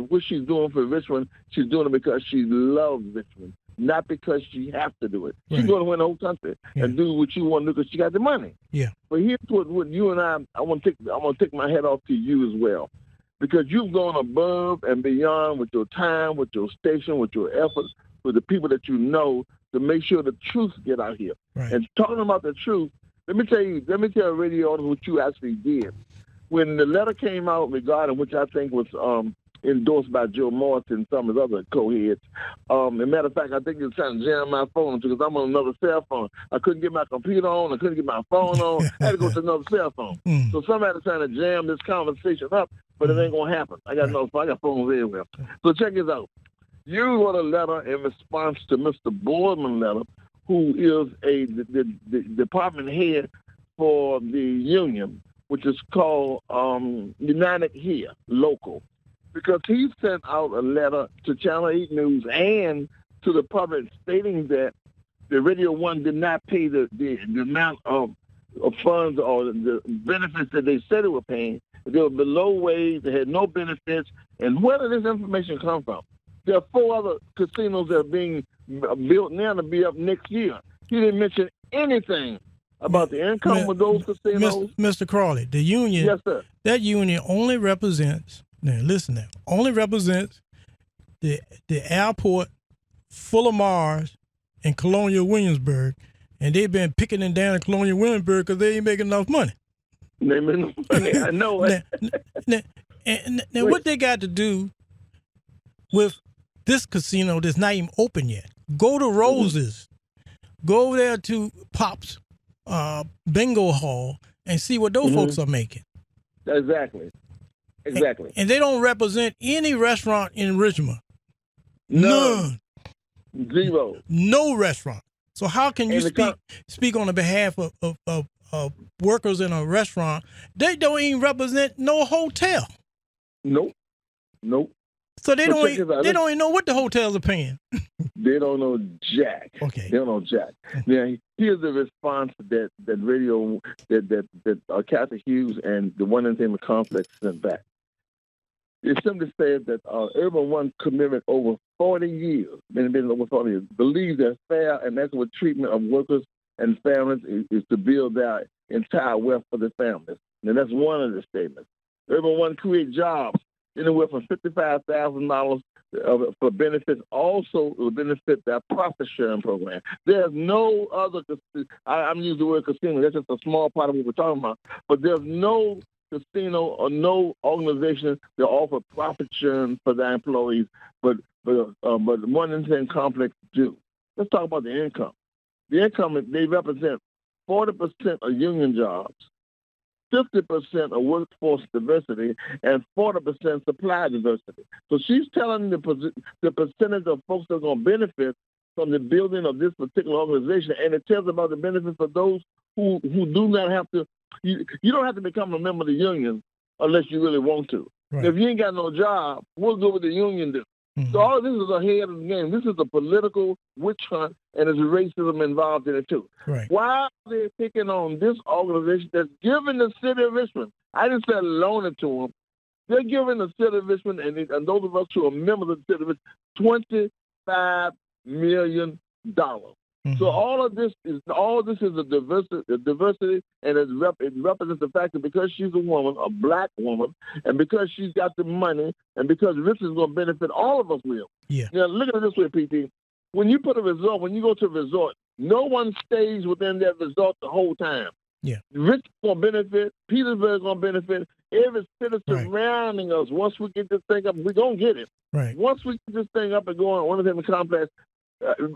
what she's doing for Richmond, she's doing it because she loves Richmond, not because she has to do it. She's going to win the whole country and do what you want to do because she got the money. Yeah. But here's what you and I want to take my head off to you as well, because you've gone above and beyond with your time, with your station, with your efforts, with the people that you know to make sure the truth get out here. Right. And talking about the truth, let me tell a radio audience what you actually did. When the letter came out regarding, which I think was endorsed by Joe Morris and some of his other co-heads. As a matter of fact, I think he was trying to jam my phone because I'm on another cell phone. I couldn't get my computer on. I couldn't get my phone on. I had to go to another cell phone. So somebody's trying to jam this conversation up, but it ain't going to happen. I got phones everywhere. So check this out. You wrote a letter in response to Mr. Boardman's letter, who is the department head for the union, which is called United Here, local. Because he sent out a letter to Channel 8 News and to the public stating that the Radio 1 did not pay the amount of funds or the benefits that they said they were paying. They were below wage, they had no benefits. And where did this information come from? There are 4 other casinos that are being built now to be up next year. He didn't mention anything about the income of those casinos. Mr. Crawley, the union, yes, sir. That union only represents, now listen now, only represents the airport, Fuller Mars, and Colonial Williamsburg, and they've been picking them down in Colonial Williamsburg because they ain't making enough money. They make no money. I know it. Now what they got to do with this casino that's not even open yet? Go to Rose's, go over there to Pop's bingo hall and see what those folks are making. Exactly. And they don't represent any restaurant in Richmond. None. Zero. No restaurant. So how can you speak on the behalf of workers in a restaurant? They don't even represent no hotel. Nope. So they don't even know what the hotels are paying. They don't know jack. Okay. They don't know jack. Now here's the response that radio that Kathy Hughes and the One Entertainment Complex sent back. It simply said that Urban One commitment over 40 years, believes that fair and equitable treatment of workers and families is to build their entire wealth for their families. And that's one of the statements. Urban One create jobs anywhere from $55,000 for benefits also will benefit that profit sharing program. There's no other, I'm using the word casino, that's just a small part of what we're talking about, but there's no casino or no organization that offer profit sharing for their employees, but the One and Ten Complex do. Let's talk about the income. The income, they represent 40% of union jobs, 50% of workforce diversity, and 40% supply diversity. So she's telling the percentage of folks that are going to benefit from the building of this particular organization, and it tells about the benefits of those who do not have to. You don't have to become a member of the union unless you really want to. Right. If you ain't got no job, what good would the union do? Mm-hmm. So all this is ahead of the game. This is a political witch hunt, and there's racism involved in it too. Right. Why are they picking on this organization that's giving the city of Richmond? I didn't say loan it to them. They're giving the city of Richmond and those of us who are members of the city of Richmond $25 million. Mm-hmm. So all of this is a diversity, and it represents the fact that because she's a woman, a black woman, and because she's got the money, and because this is going to benefit all of us will. Yeah. Now look at it this way, PT. When you go to a resort, no one stays within that resort the whole time. Yeah. Richmond's going to benefit. Petersburg's going to benefit. Every city surrounding us. Once we get this thing up, we're going to get it. Right. Once we get this thing up and going on One of them complex,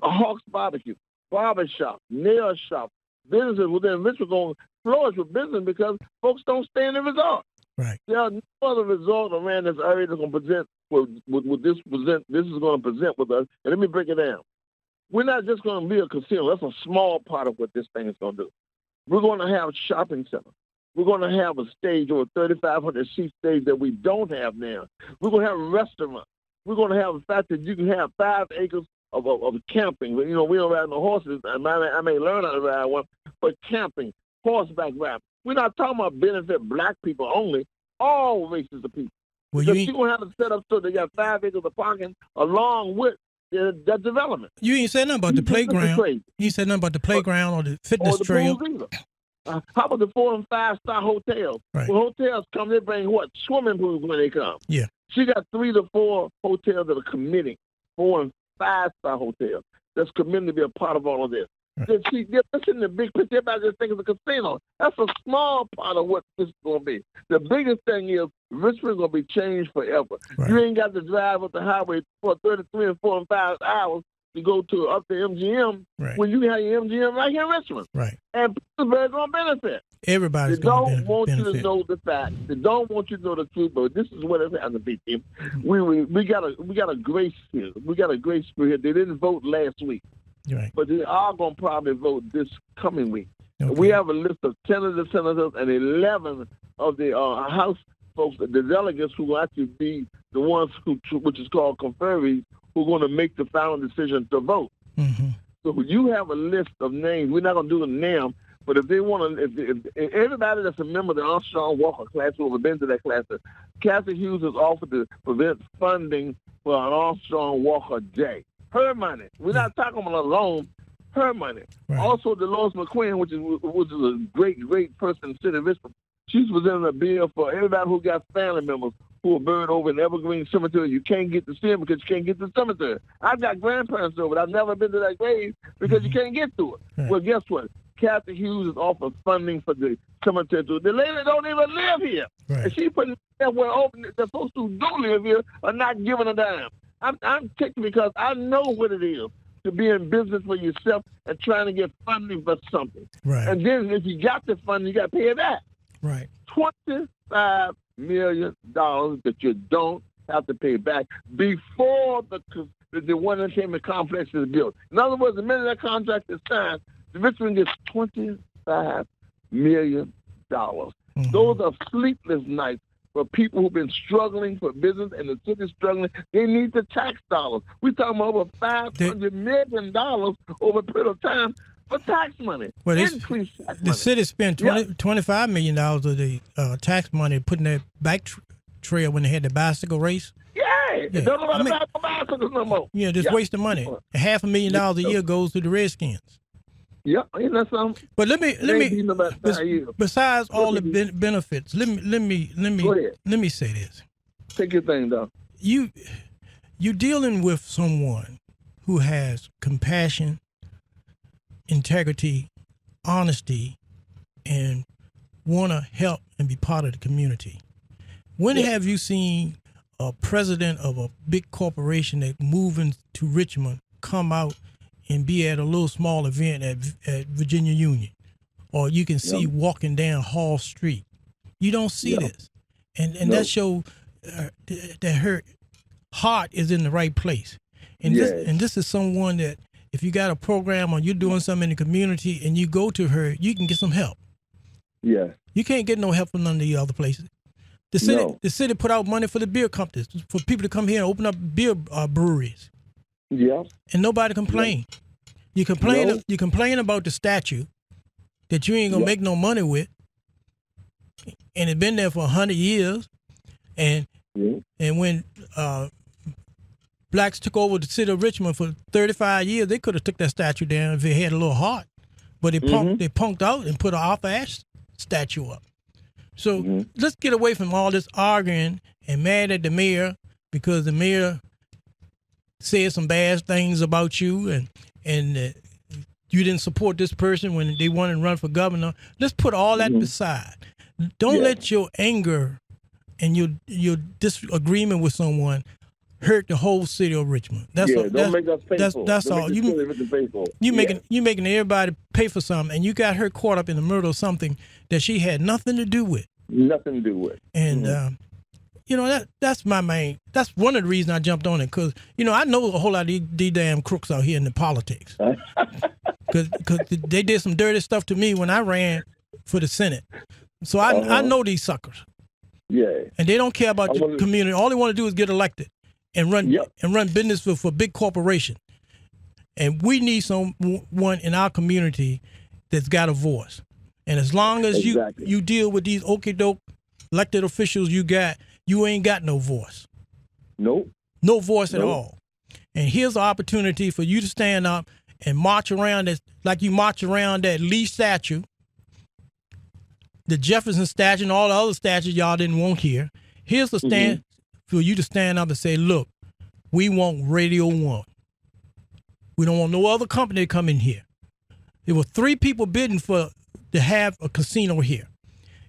Hawks Barbecue, barbershop, nail shop, businesses within Richmond going to flourish with business because folks don't stay in the resort. Right. There are no other resort around this area that's going to present what this is going to present with us. And let me break it down. We're not just going to be a casino. That's a small part of what this thing is going to do. We're going to have shopping centers. We're going to have a stage or a 3,500 seat stage that we don't have now. We're going to have restaurants. We're going to have the fact that you can have 5 acres of camping. We don't ride no horses. I may learn how to ride one, but camping, horseback riding. We're not talking about benefit black people only, all races of people. Well, because you're going to have to set up so they got 5 acres of parking along with that development. You ain't said nothing about the playground. You said nothing about the playground or the fitness trail. How about the 4- and 5-star hotels? Right. When hotels come, they bring what? Swimming pools when they come. Yeah. She got 3 to 4 hotels that are committing, 4- and 5-star hotels that's committed to be a part of all of this. Right. See, that's in the big picture. Everybody just thinks it's a casino. That's a small part of what this is going to be. The biggest thing is Richmond's going to be changed forever. Right. You ain't got to drive up the highway for 33 and 4 and 5 hours to go to up to MGM when you have your MGM right here in Richmond. Right. And Pittsburgh going to benefit. Everybody's going to benefit. They don't want you to know the facts. They don't want you to know the truth, but this is what it's happened to be, team. We got a grace here. We got a grace here. They didn't vote last week. Right. But they are going to probably vote this coming week. Okay. We have a list of 10 of the senators and 11 of the House folks, the delegates who will actually be the ones which is called conferees, who are going to make the final decision to vote. Mm-hmm. So you have a list of names. We're not going to do them now, but if they want to, if everybody that's a member of the Armstrong Walker class who have been to that class, Kathy Hughes has offered to prevent funding for an Armstrong Walker Day. Her money. We're not talking about a loan. Her money. Right. Also, Dolores McQueen, which is a great person in the city of Richmond. She's presenting a bill for everybody who got family members who are buried over in Evergreen Cemetery. You can't get to see them because you can't get to the cemetery. I've got grandparents over it. I've never been to that grave because you can't get to it. Right. Well, guess what? Kathy Hughes is offering funding for the cemetery. The lady don't even live here. Right. And she putting that where the folks who do live here are not giving a dime. I'm ticked because I know what it is to be in business for yourself and trying to get funding for something. Right. And then if you got the funding, you got to pay it back. Right. $25 million that you don't have to pay back before the One Entertainment Complex is built. In other words, the minute that contract is signed, the Richmond gets $25 million. Mm-hmm. Those are sleepless nights for people who've been struggling for business and the city's struggling. They need the tax dollars. We're talking about over $500 million over a period of time for tax money. Well, the city spent $25 million of the tax money putting that bike trail when they had the bicycle race. Yeah. Don't know about bicycles no more. Yeah, just wasting money. $500,000 a year goes to the Redskins. Yeah, ain't that something? But let me. Besides all the benefits, let me say this. Take your thing, though. You you're dealing with someone who has compassion, integrity, honesty, and want to help and be part of the community. When have you seen a president of a big corporation that moving to Richmond come out and be at a little small event at Virginia Union? Or you can see walking down Hall Street. You don't see this. And that shows that her heart is in the right place. And this is someone that if you got a program or you're doing something in the community and you go to her, you can get some help. Yeah. You can't get no help from none of the other places. The city put out money for the beer companies, for people to come here and open up beer breweries. Yeah. And nobody complained. You complain about the statue that you ain't gonna make no money with, and it's been there for 100 years. And when blacks took over the city of Richmond for 35 years, they could have took that statue down if they had a little heart. But they punked out and put an Arthur Ashe statue up. So let's get away from all this arguing and mad at the mayor because the mayor said some bad things about you and you didn't support this person when they wanted to run for governor. Let's put all that beside. Don't let your anger and your disagreement with someone hurt the whole city of Richmond. That's all. Don't make us pay for it. That's all. You making everybody pay for something, and you got her caught up in the murder of something that she had nothing to do with. Nothing to do with. And that's my main. That's one of the reasons I jumped on it because I know a whole lot of these damn crooks out here in the politics. Because they did some dirty stuff to me when I ran for the Senate. So I know these suckers. Yeah. And they don't care about the community. All they want to do is get elected and run business for big corporation. And we need someone in our community that's got a voice. And as long as you deal with these okey-doke elected officials you ain't got no voice. Nope. No voice at all. And here's an opportunity for you to stand up and march around like you march around that Lee statue, the Jefferson statue, and all the other statues y'all didn't want here. Here's the stand for you to stand up and say, look, we want Radio 1. We don't want no other company to come in here. There were 3 people bidding to have a casino here.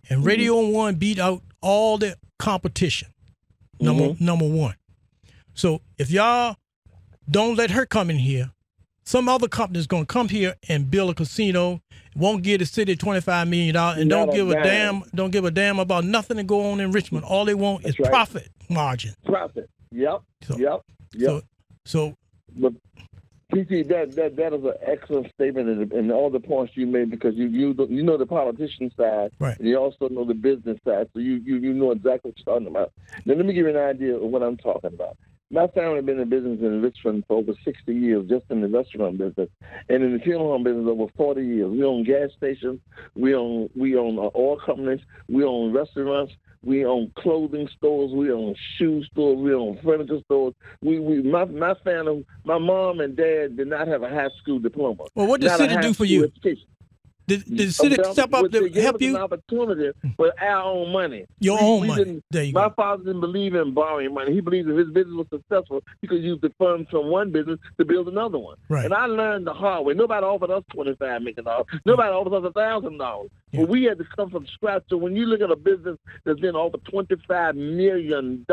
And Radio 1 beat out all the competition, number one. So if y'all don't let her come in here, some other company is going to come here and build a casino, won't give the city $25 million, and don't give a damn about nothing to go on in Richmond. All they want is profit margin. Profit. Yep. So but PT, that is an excellent statement, and all the points you made because you know the politician side, right? And you also know the business side, so you know exactly what you're talking about. Now let me give you an idea of what I'm talking about. My family has been in business in Richmond for over 60 years, just in the restaurant business, and in the funeral home business over 40 years. We own gas stations, we own oil companies, we own restaurants, we own clothing stores, we own shoe stores, we own furniture stores. My family, my mom and dad did not have a high school diploma. Well, what did the city do for you? Education. Did the city step up to help you? An opportunity with our own money. Your own money. There you go. My father didn't believe in borrowing money. He believed if his business was successful, he could use the funds from one business to build another one. Right. And I learned the hard way. Nobody offered us $25 million. Nobody offered us $1,000. Yeah. But we had to come from scratch. So when you look at a business that's been offered $25 million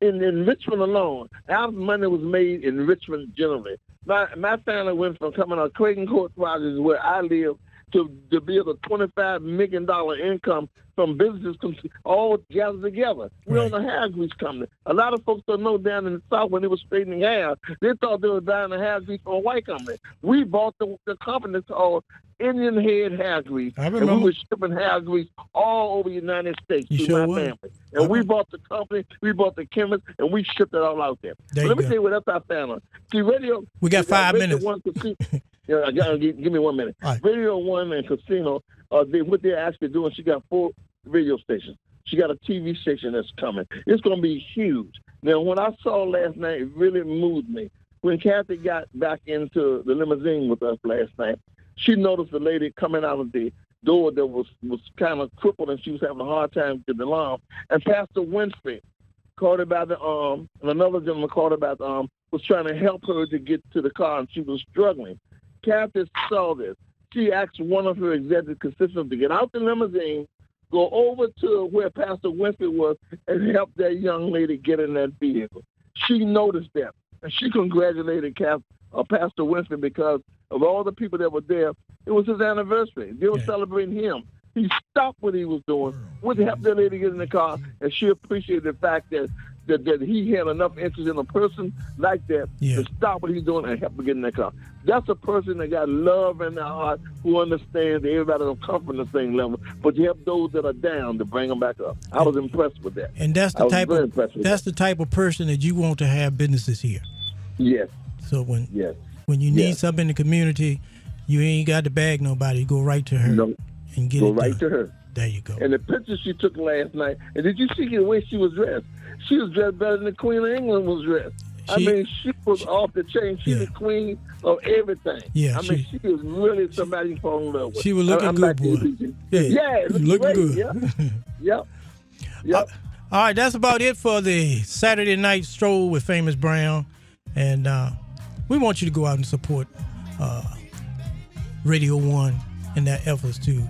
in Richmond alone, our money was made in Richmond generally. My family went from coming on Creighton Court Projects, where I live, to build a $25 million income from businesses all gathered together. We own a hair grease company. A lot of folks don't know down in the South when they were straightening hair, they thought they were buying a hair grease from a white company. We bought the company called Indian Head Hair Grease, and we were shipping hair grease all over the United States through my family. And we bought the company, we bought the chemist, and we shipped it all out there. Let me tell you what else I found. See, radio. We got 5 minutes. Give me 1 minute. Right. Radio 1 and Casino, what they're actually doing, she got 4 radio stations. She got a TV station that's coming. It's going to be huge. Now, when I saw last night, it really moved me. When Kathy got back into the limousine with us last night, she noticed the lady coming out of the door that was kind of crippled and she was having a hard time getting along. And Pastor Winfrey caught her by the arm, and another gentleman caught her by the arm, was trying to help her to get to the car, and she was struggling. Kathy saw this. She asked one of her executive constituents to get out the limousine, go over to where Pastor Winfrey was, and help that young lady get in that vehicle. She noticed that, and she congratulated Pastor Winfrey because of all the people that were there. It was his anniversary. They were celebrating him. He stopped what he was doing, would help that lady get in the car, and she appreciated the fact that he had enough interest in a person like that to stop what he's doing and help her get in that car. That's a person that got love in their heart, who understands that everybody don't come from the same level, but you help those that are down to bring them back up. I was impressed with that. And that's the type of person that you want to have businesses here. Yes. So when you need something in the community, you ain't got to bag nobody. You go right to her and get it done. To her. There you go. And the picture she took last night, and did you see the way she was dressed? She was dressed better than the Queen of England was dressed. She was off the chain. She's the queen of everything. Yeah, she was really somebody you fall in love with. She was looking good, boy. Yeah, looking good. Yep. All right, that's about it for the Saturday night stroll with Famous Brown. And we want you to go out and support Radio 1 in their efforts to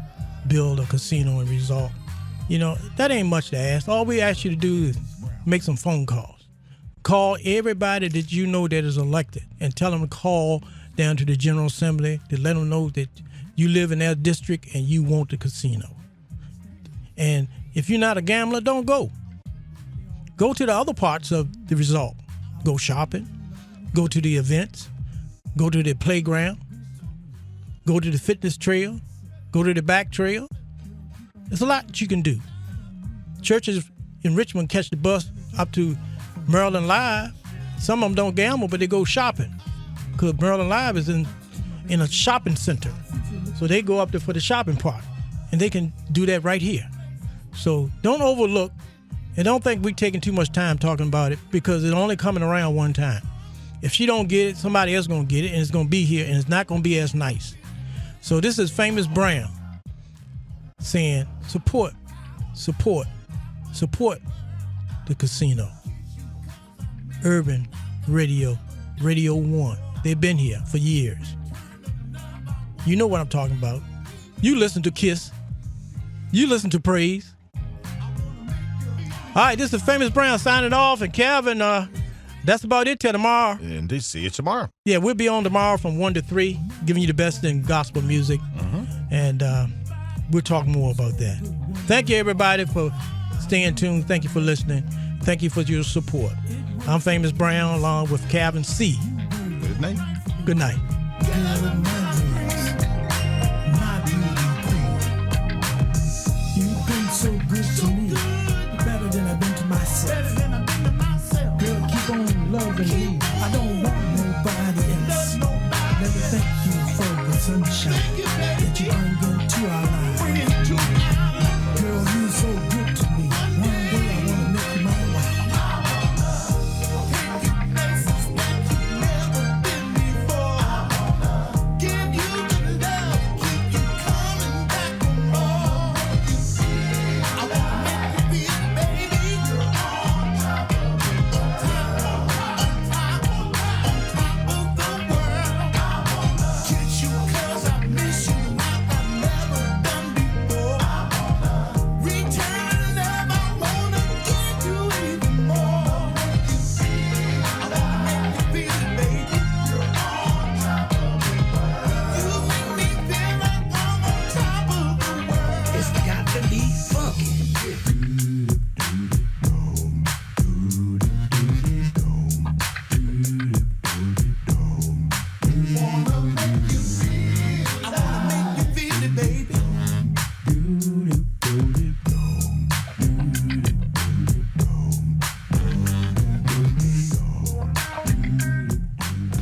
build a casino and resort. You know, that ain't much to ask. All we ask you to do is make some phone calls. Call everybody that you know that is elected and tell them to call down to the General Assembly to let them know that you live in their district and you want the casino. And if you're not a gambler, don't go. Go to the other parts of the resort. Go shopping. Go to the events. Go to the playground. Go to the fitness trail. Go to the back trail. There's a lot that you can do. Churches in Richmond catch the bus up to Maryland Live. Some of them don't gamble, but they go shopping because Maryland Live is in a shopping center. So they go up there for the shopping part, and they can do that right here. So don't overlook, and don't think we're taking too much time talking about it because it's only coming around one time. If she don't get it, somebody else going to get it, and it's going to be here, and it's not going to be as nice. So this is Famous Brown saying support the casino. Urban Radio, Radio 1. They've been here for years. You know what I'm talking about. You listen to Kiss. You listen to Praise. All right, this is Famous Brown signing off, and Calvin, that's about it till tomorrow. Indeed, see you tomorrow. Yeah, we'll be on tomorrow from 1 to 3, giving you the best in gospel music, and we'll talk more about that. Thank you, everybody, for staying tuned. Thank you for listening. Thank you for your support. I'm Famous Brown, along with Calvin C. Good night. Good night. You've been so good to me, better than I've been to myself. Girl, keep on loving me. I don't want nobody else. Let me thank you for the sunshine that you bring into our lives. Girl, you're so good to me. One day I wanna make you my wife.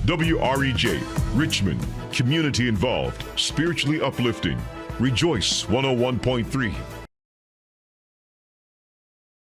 WREJ, Richmond, community involved, spiritually uplifting. Rejoice 101.3.